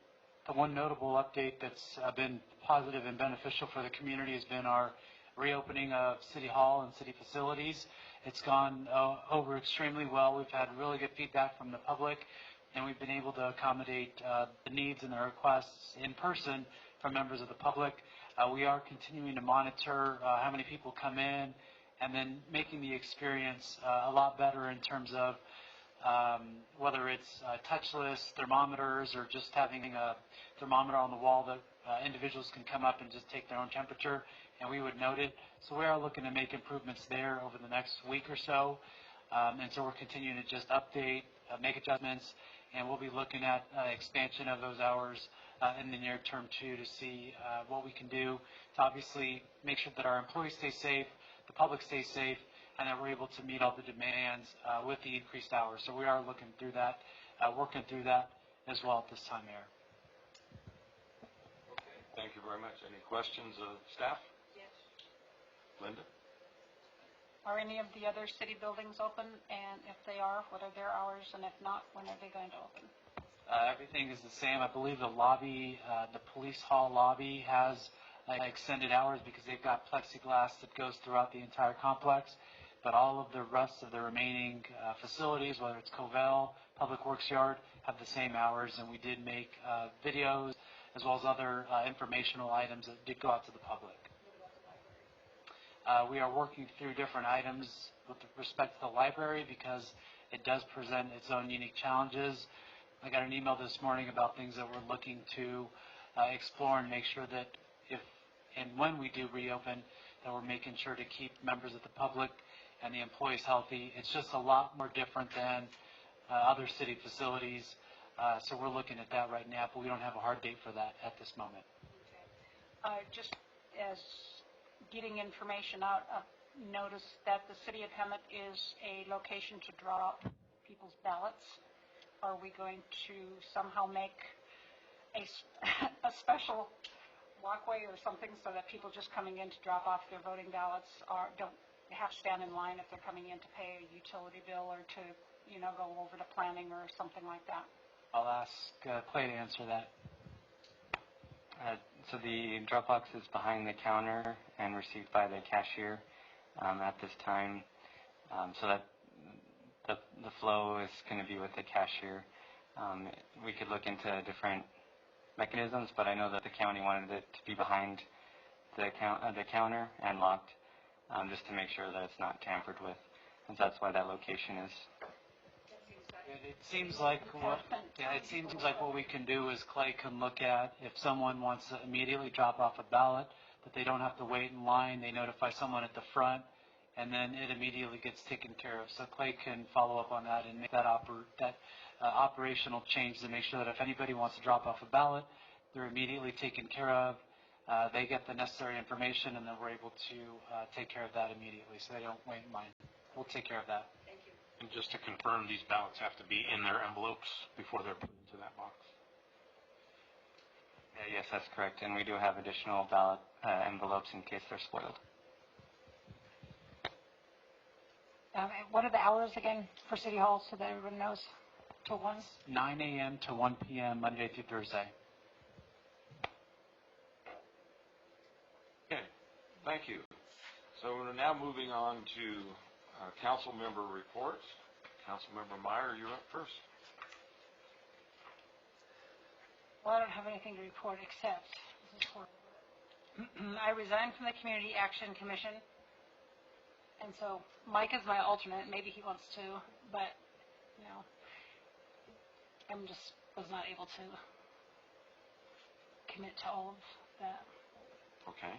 one notable update that's been positive and beneficial for the community has been our reopening of City Hall and city facilities. It's gone over extremely well. We've had really good feedback from the public, and we've been able to accommodate the needs and the requests in person from members of the public. We are continuing to monitor how many people come in, and then making the experience a lot better in terms of whether it's touchless thermometers or just having a thermometer on the wall that individuals can come up and just take their own temperature, and we would note it. So we are looking to make improvements there over the next week or so. And so we're continuing to just update, make adjustments, and we'll be looking at expansion of those hours in the near term too, to see what we can do to obviously make sure that our employees stay safe, the public stays safe, and that we're able to meet all the demands with the increased hours. So we are looking through that, working through that as well at this time, Mayor. Okay, thank you very much. Any questions of staff? Yes. Linda? Are any of the other city buildings open? And if they are, what are their hours? And if not, when are they going to open? Everything is the same. I believe the lobby, the police hall lobby has extended hours because they've got plexiglass that goes throughout the entire complex. But all of the rest of the remaining facilities, whether it's Covell, Public Works Yard, have the same hours. And we did make videos as well as other informational items that did go out to the public. We are working through different items with respect to the library because it does present its own unique challenges. I got an email this morning about things that we're looking to explore and make sure that if and when we do reopen, that we're making sure to keep members of the public and the employees healthy. It's just a lot more different than other city facilities. So we're looking at that right now, but we don't have a hard date for that at this moment. Just as getting information out, notice that the city of Hemet is a location to draw up people's ballots. Are we going to somehow make a special walkway or something so that people just coming in to drop off their voting ballots don't have to stand in line if they're coming in to pay a utility bill or to, go over to planning or something like that? I'll ask Clay to answer that. So the drop box is behind the counter and received by the cashier at this time. So that the flow is going to be with the cashier. We could look into different mechanisms, but I know that the county wanted it to be behind the counter and locked, just to make sure that it's not tampered with. And so that's why that location is. It seems like what we can do is Clay can look at if someone wants to immediately drop off a ballot, that they don't have to wait in line. They notify someone at the front, and then it immediately gets taken care of. So Clay can follow up on that and make that operational change to make sure that if anybody wants to drop off a ballot, they're immediately taken care of. They get the necessary information, and then we're able to take care of that immediately, so they don't wait in line. We'll take care of that. And just to confirm, these ballots have to be in their envelopes before they're put into that box. Yes, that's correct. And we do have additional ballot envelopes in case they're spoiled. What are the hours again for City Hall so that everyone knows? Till 1? 9 a.m. to 1 p.m. Monday through Thursday. Okay, thank you. So we're now moving on to council member reports. Councilmember Meyer, you're up first. Well, I don't have anything to report except this is horrible. I resigned from the Community Action Commission, and so Mike is my alternate. Maybe he wants to, but I was not able to commit to all of that. Okay.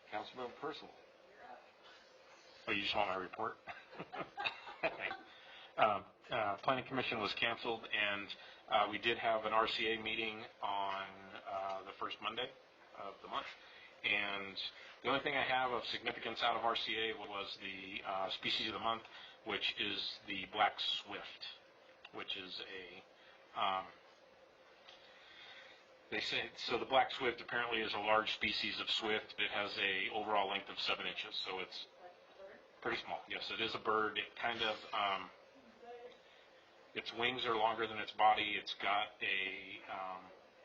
Councilmember Percival. Oh, you just want my report? Okay. Planning Commission was canceled, and we did have an RCA meeting on the first Monday of the month. And the only thing I have of significance out of RCA was the species of the month, which is the black swift, which is a they say, so the black swift apparently is a large species of swift. It has a overall length of 7 inches, so it's pretty small. Yes, it is a bird. It kind of, its wings are longer than its body. It's got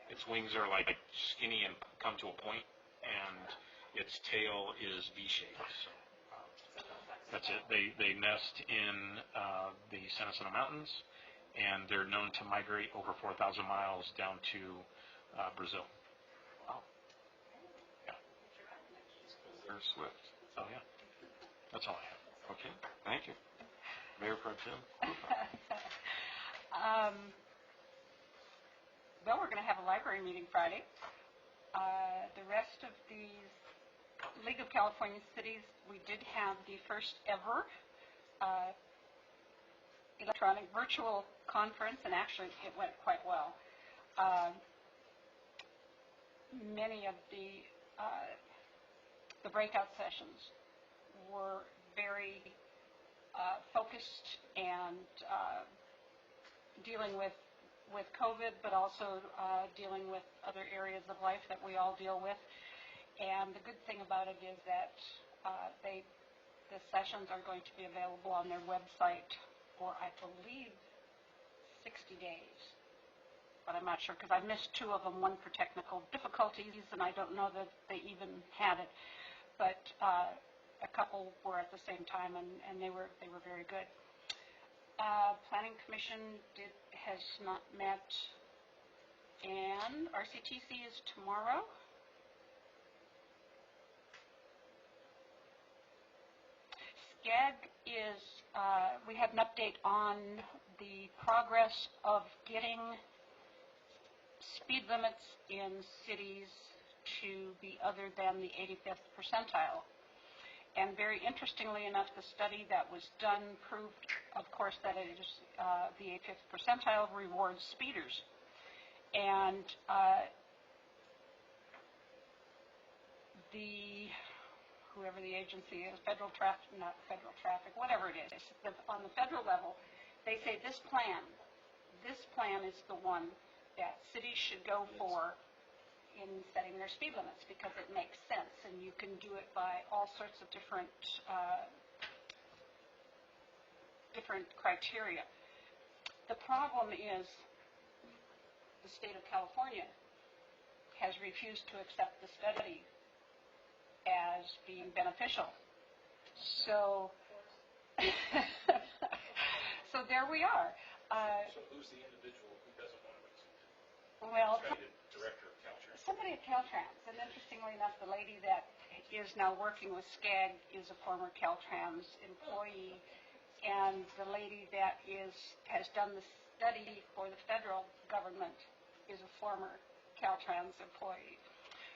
its wings are like skinny and come to a point, and its tail is V-shaped. So that's it. They nest in the Senesino Mountains, and they're known to migrate over 4,000 miles down to Brazil. Wow. Yeah. They're swift. Oh, yeah. That's all I have. Okay, thank you. Mayor Pro Tem. Well, we're going to have a library meeting Friday. The rest of the League of California Cities, we did have the first ever electronic virtual conference, and actually it went quite well. Many of the breakout sessions were very focused and dealing with COVID, but also dealing with other areas of life that we all deal with. And the good thing about it is that the sessions are going to be available on their website for, I believe, 60 days. But I'm not sure, because I missed 2 of them, one for technical difficulties, and I don't know that they even had it. But a couple were at the same time, and they were very good. Planning Commission has not met, and RCTC is tomorrow. SCAG is, we had an update on the progress of getting speed limits in cities to be other than the 85th percentile. And very interestingly enough, the study that was done proved, of course, that it is the 85th percentile rewards speeders. And whoever the agency is, federal traffic, not federal traffic, whatever it is, on the federal level, they say this plan is the one that cities should go for in setting their speed limits, because it makes sense, and you can do it by all sorts of different criteria. The problem is the state of California has refused to accept the study as being beneficial. So, so there we are. So who's the individual who doesn't want to accept it? Well, Director of Caltrans. somebody at Caltrans, and interestingly enough, the lady that is now working with SCAG is a former Caltrans employee, and the lady that has done the study for the federal government is a former Caltrans employee.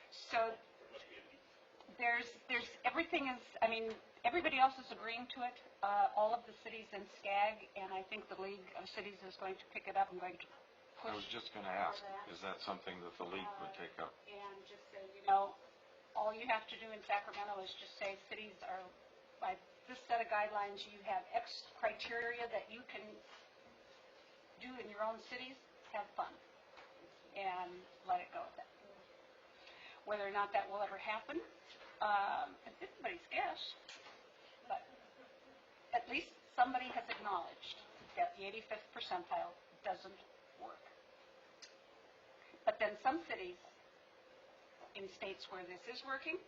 So there's everything is, I mean, everybody else is agreeing to it, all of the cities in SCAG, and I think the League of Cities is going to pick it up and going to push. I was just going to ask, is that something that the league would take up? And just say, you know, all you have to do in Sacramento is just say cities are, by this set of guidelines, you have X criteria that you can do in your own cities, have fun, and let it go at that. Whether or not that will ever happen, it's anybody's guess, but at least somebody has acknowledged that the 85th percentile doesn't work. But then some cities in states where this is working,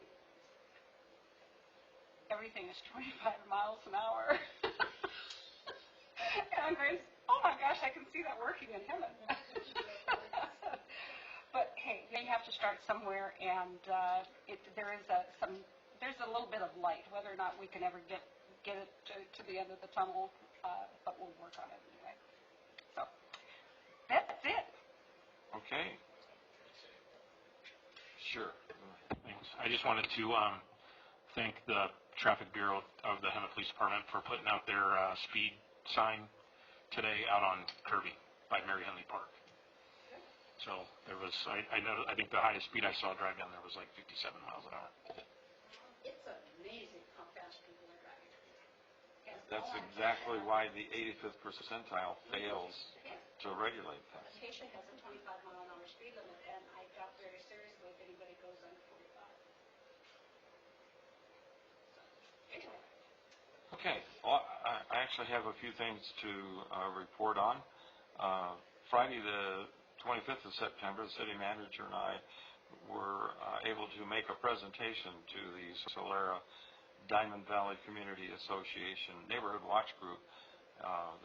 everything is 25 miles an hour. And I'm going, oh my gosh, I can see that working in Hemet. But hey, you have to start somewhere, and there's a little bit of light. Whether or not we can ever get it to the end of the tunnel, but we'll work on it anyway. So that's it. Okay. Sure. Thanks. I just wanted to thank the Traffic Bureau of the Hemet Police Department for putting out their speed sign today out on Kirby by Mary Henley Park. So there was, I think the highest speed I saw drive down there was like 57 miles an hour. It's amazing how fast people are driving. That's exactly why the 85th percentile fails to regulate that. Acacia has a 25-mile-an-hour speed limit, and I doubt very seriously if anybody goes under 45. Anyway. Okay, well, I actually have a few things to report on. Friday the 25th of September, the city manager and I were able to make a presentation to the Solera Diamond Valley Community Association Neighborhood Watch Group.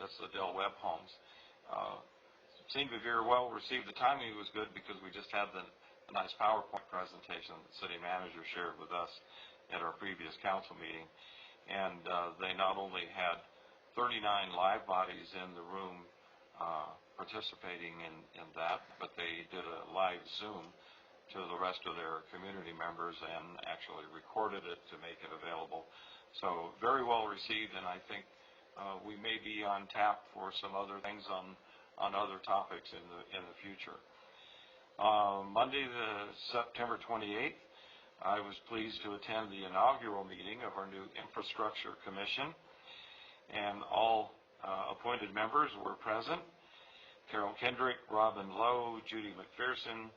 That's the Del Webb homes. Seemed to be very well received. The timing was good because we just had the nice PowerPoint presentation that the city manager shared with us at our previous council meeting. And they not only had 39 live bodies in the room participating in that, but they did a live Zoom to the rest of their community members and actually recorded it to make it available. So very well received, and I think we may be on tap for some other things on other topics in the future. Monday, the September 28th, I was pleased to attend the inaugural meeting of our new Infrastructure Commission, and all appointed members were present. Carol Kendrick, Robin Lowe, Judy McPherson,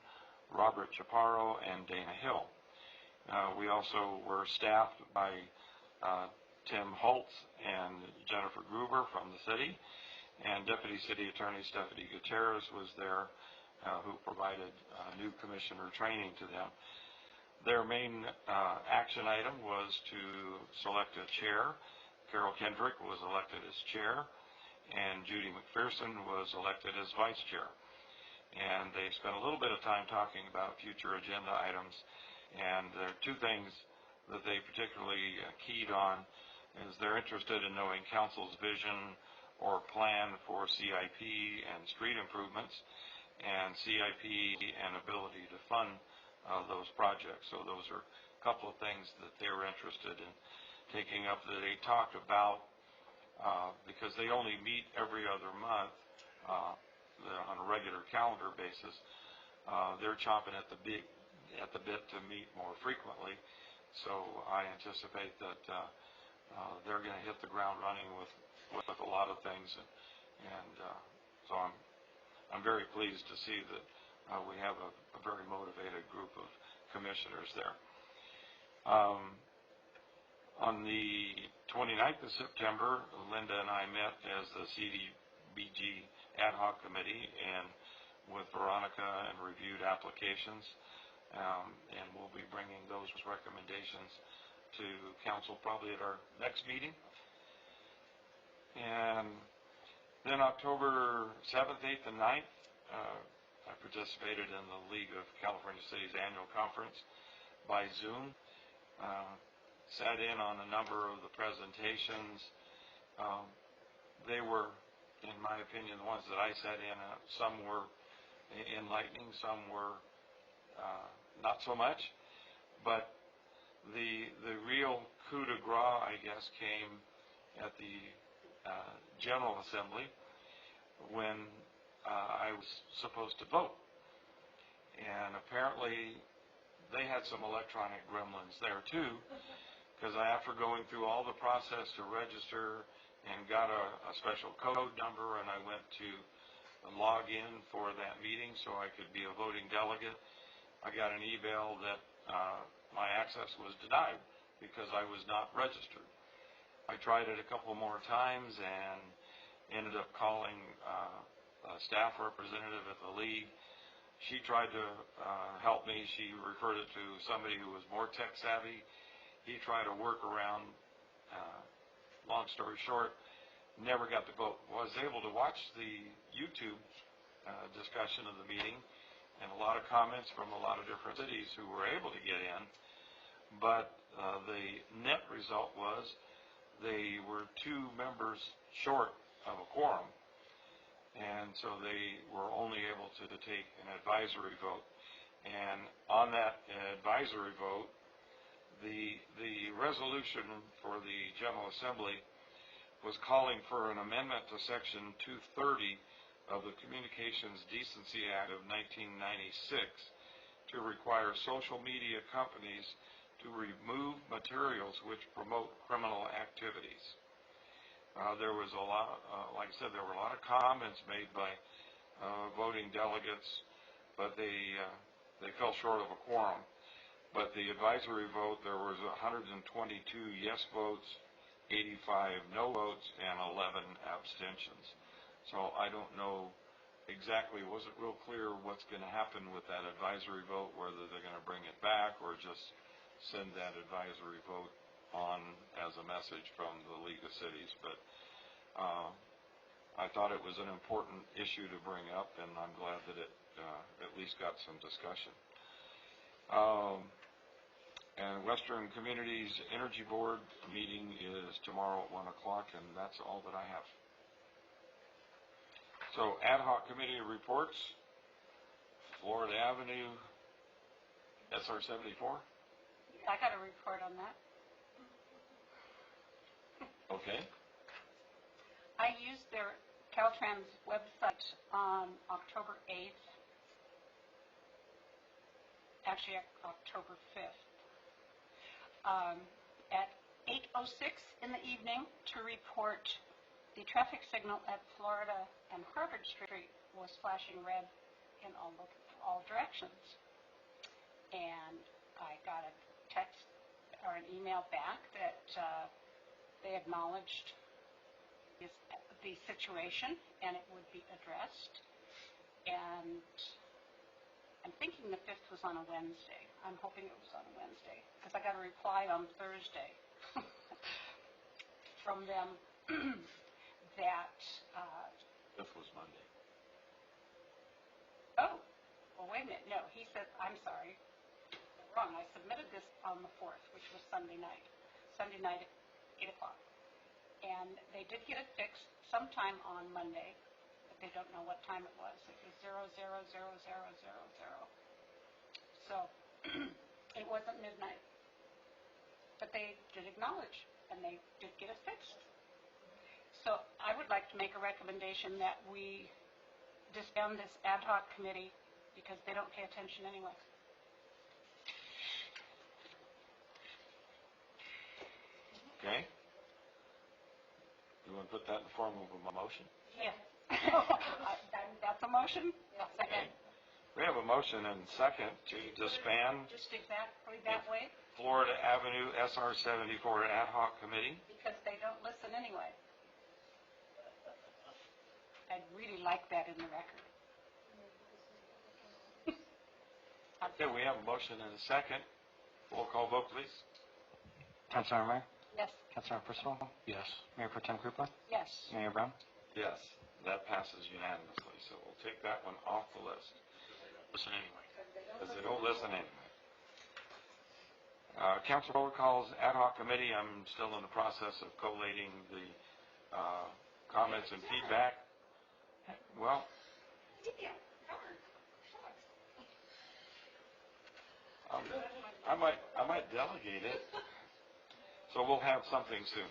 Robert Chaparro, and Dana Hill. We also were staffed by Tim Holtz and Jennifer Gruber from the city, and Deputy City Attorney Stephanie Gutierrez was there, who provided new commissioner training to them. Their main action item was to select a chair. Carol Kendrick was elected as chair, and Judy McPherson was elected as vice chair. And they spent a little bit of time talking about future agenda items, and there are two things that they particularly keyed on. Is they're interested in knowing council's vision or plan for CIP and street improvements, and CIP and ability to fund those projects. So those are a couple of things that they were interested in taking up, that they talked about, because they only meet every other month on a regular calendar basis. They're chomping at the bit to meet more frequently. So I anticipate that they're going to hit the ground running with a lot of things, and so I'm very pleased to see that we have a very motivated group of commissioners there. On the 29th of September, Linda and I met as the CDBG ad hoc committee and with Veronica and reviewed applications, and we'll be bringing those recommendations to council probably at our next meeting. And then October 7th, 8th, and 9th, I participated in the League of California Cities annual conference by Zoom. Sat in on a number of the presentations. They were, in my opinion, the ones that I sat in, some were enlightening, some were not so much. But the real coup de grace, I guess, came at the General Assembly when I was supposed to vote. And apparently they had some electronic gremlins there too, because after going through all the process to register and got a special code number, and I went to log in for that meeting so I could be a voting delegate, I got an email that my access was denied because I was not registered. I tried it a couple more times and ended up calling a staff representative at the League. She tried to help me. She referred it to somebody who was more tech savvy. He tried to work around. Long story short, never got to vote. Was able to watch the YouTube discussion of the meeting and a lot of comments from a lot of different cities who were able to get in. But the net result was they were 2 members short of a quorum. And so they were only able to take an advisory vote. And on that advisory vote, the resolution for the General Assembly was calling for an amendment to Section 230 of the Communications Decency Act of 1996 to require social media companies to remove materials which promote criminal activities. There was a lot, like I said, there were a lot of comments made by voting delegates, but they fell short of a quorum. But the advisory vote, there was 122 yes votes, 85 no votes, and 11 abstentions. So I don't know exactly, wasn't real clear what's going to happen with that advisory vote, whether they're going to bring it back or just send that advisory vote on as a message from the League of Cities. But I thought it was an important issue to bring up, and I'm glad that it at least got some discussion. And Western Communities Energy Board meeting is tomorrow at 1 o'clock, and that's all that I have. So ad hoc committee reports, Florida Avenue, SR 74. I got a report on that. Okay. I used their Caltrans website on October 8th, actually October 5th, at 8:06 in the evening to report the traffic signal at Florida and Harvard Street was flashing red in all directions. And I got a text or an email back that they acknowledged the situation and it would be addressed. And I'm thinking the 5th was on a Wednesday. I'm hoping it was on a Wednesday because I got a reply on Thursday from them that... This was Monday. Oh, well, wait a minute. No, he said, I'm sorry. Wrong. I submitted this on the 4th, which was Sunday night. Sunday night at 8 o'clock. And they did get it fixed sometime on Monday, but they don't know what time it was. It was 000000. So it wasn't midnight. But they did acknowledge, and they did get it fixed. So I would like to make a recommendation that we disband this ad hoc committee because they don't pay attention anyway. Okay. You want to put that in the form of a motion? Yeah. That's a motion? Second. We have a motion and second to disband Just exactly that way? Florida Avenue SR 74 ad hoc committee. Because they don't listen anyway. I'd really like that in the record. Okay, we have a motion and a second. Roll call vote, please. Councilmember Meyer? Yes. Councilmember Percival? Yes. Mayor Pro Tem Krupa? Yes. Mayor Brown? Yes, that passes unanimously, so we'll take that one off the list. Listen anyway. Because they don't listen anyway. Council protocols ad hoc committee, I'm still in the process of collating the comments and feedback. Well, I might delegate it. So we'll have something soon.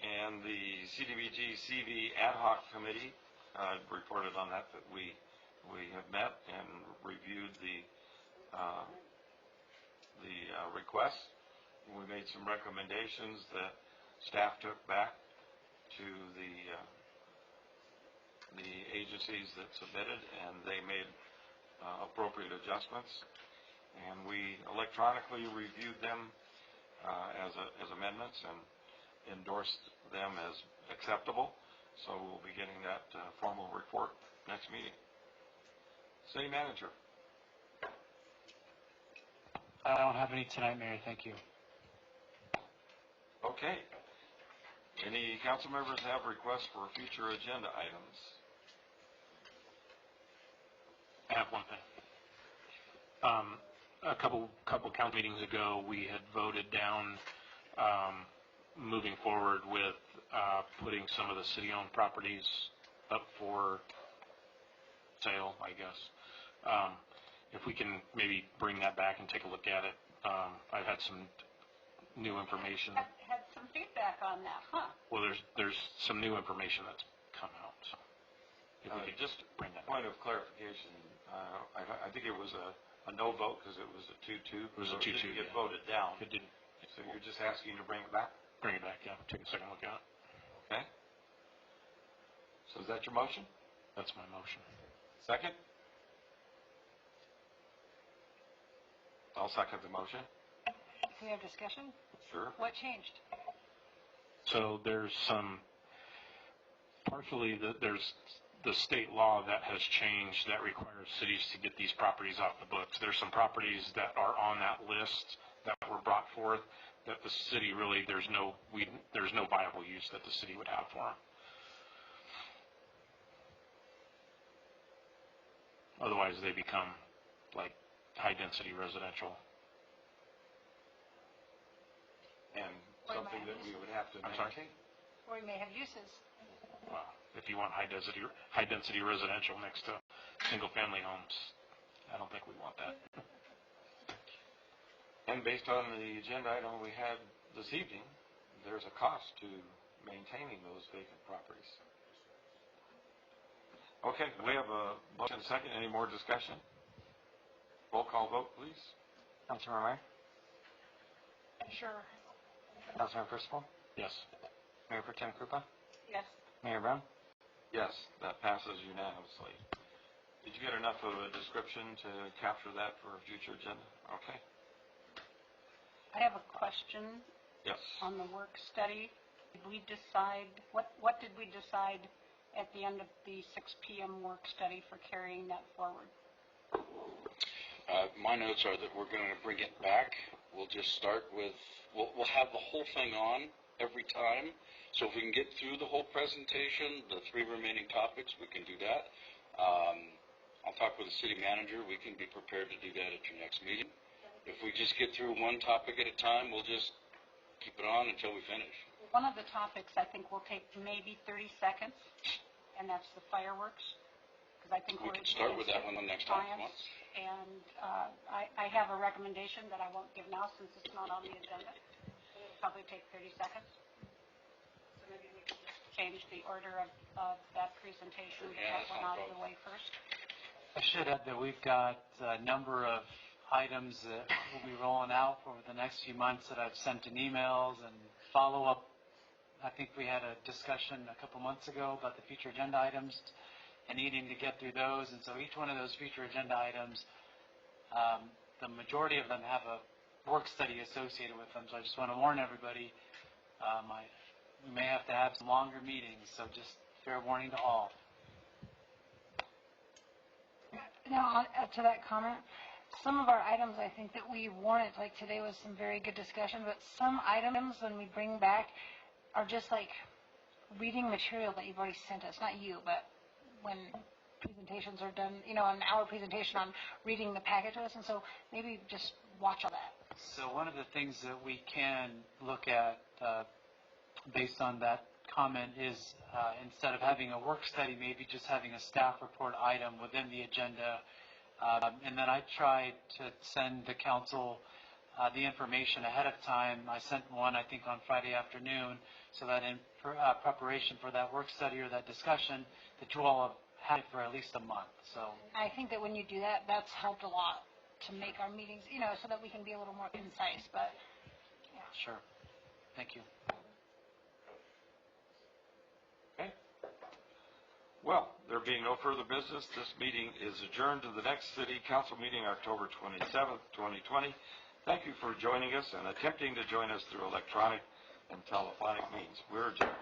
And the CDBG CV ad hoc committee reported on that we have met and reviewed the request. We made some recommendations that staff took back to the agencies that submitted, and they made appropriate adjustments. And we electronically reviewed them as amendments and endorsed them as acceptable. So we'll be getting that formal report next meeting. City Manager. I don't have any tonight, Mayor. Thank you. Okay. Any council members have requests for future agenda items? I have one thing. A couple council meetings ago, we had voted down moving forward with putting some of the city-owned properties up for sale, I guess. If we can maybe bring that back and take a look at it. I've had some new information. Had some feedback on that, huh? Well, there's some new information that's come out, so. If we could Just bring that point back. of clarification, I think it was a no vote because it was a 2-2. It was a 2-2, It didn't get yeah. voted down. It didn't, So you're just asking to bring it back? bring it back, yeah, take a second look at it. Okay. So is that your motion? That's my motion. Second? I'll second the motion. Do we have discussion? Sure. What changed? So there's there's the state law that has changed that requires cities to get these properties off the books. There's some properties that are on that list that were brought forth that the city really, there's no viable use that the city would have for them. Otherwise, they become like high-density residential. And something that we would have to I'm sorry? maintain. Or we may have uses. Well, if you want high-density residential next to single-family homes, I don't think we want that. And based on the agenda item we had this evening, there's a cost to maintaining those vacant properties. Okay, we have a motion and a second. Any more discussion? Roll call vote, please. Councilmember Meyer, Sure. Councilmember Percival, Yes. Mayor Pro Tem Krupa, Yes. Mayor Brown. Yes, that passes unanimously. Did you get enough of a description to capture that for a future agenda? Okay. I have a question Yes. on the work study. Did we decide, what did we decide at the end of the 6 p.m. work study for carrying that forward? My notes are that we're going to bring it back. We'll just start with, we'll have the whole thing on every time. So if we can get through the whole presentation, the 3 remaining topics, we can do that. I'll talk with the city manager. We can be prepared to do that at your next meeting. If we just get through one topic at a time, we'll just keep it on until we finish. One of the topics I think will take maybe 30 seconds, and that's the fireworks. Because I think We we're can start with that one the next time. science, and I have a recommendation that I won't give now since it's not on the agenda. It'll probably take 30 seconds. So maybe we can just change the order of that presentation, get Yeah, that that's one no out of the problem. way first. I should add that we've got a number of items that we'll be rolling out over the next few months that I've sent in emails and follow-up. I think we had a discussion a couple months ago about the future agenda items and needing to get through those. And so each one of those future agenda items, the majority of them have a work study associated with them. So I just want to warn everybody, we may have to have some longer meetings, so just fair warning to all. Now, to that comment, some of our items I think that we warrant, like today was some very good discussion, but some items when we bring back are just like reading material that you've already sent us, not you, but when presentations are done, an hour presentation on reading the packet to us, and so maybe just watch all that. So one of the things that we can look at based on that comment is instead of having a work study, maybe just having a staff report item within the agenda. And then I tried to send the council the information ahead of time. I sent one, I think, on Friday afternoon, so that in preparation for that work study or that discussion, that you all have had it for at least a month. So I think that when you do that, that's helped a lot to make our meetings, so that we can be a little more concise, but, yeah. sure. Thank you. Okay. Well, there being no further business, this meeting is adjourned to the next City Council meeting, October 27th, 2020. Thank you for joining us and attempting to join us through electronic and telephonic means. We're adjourned.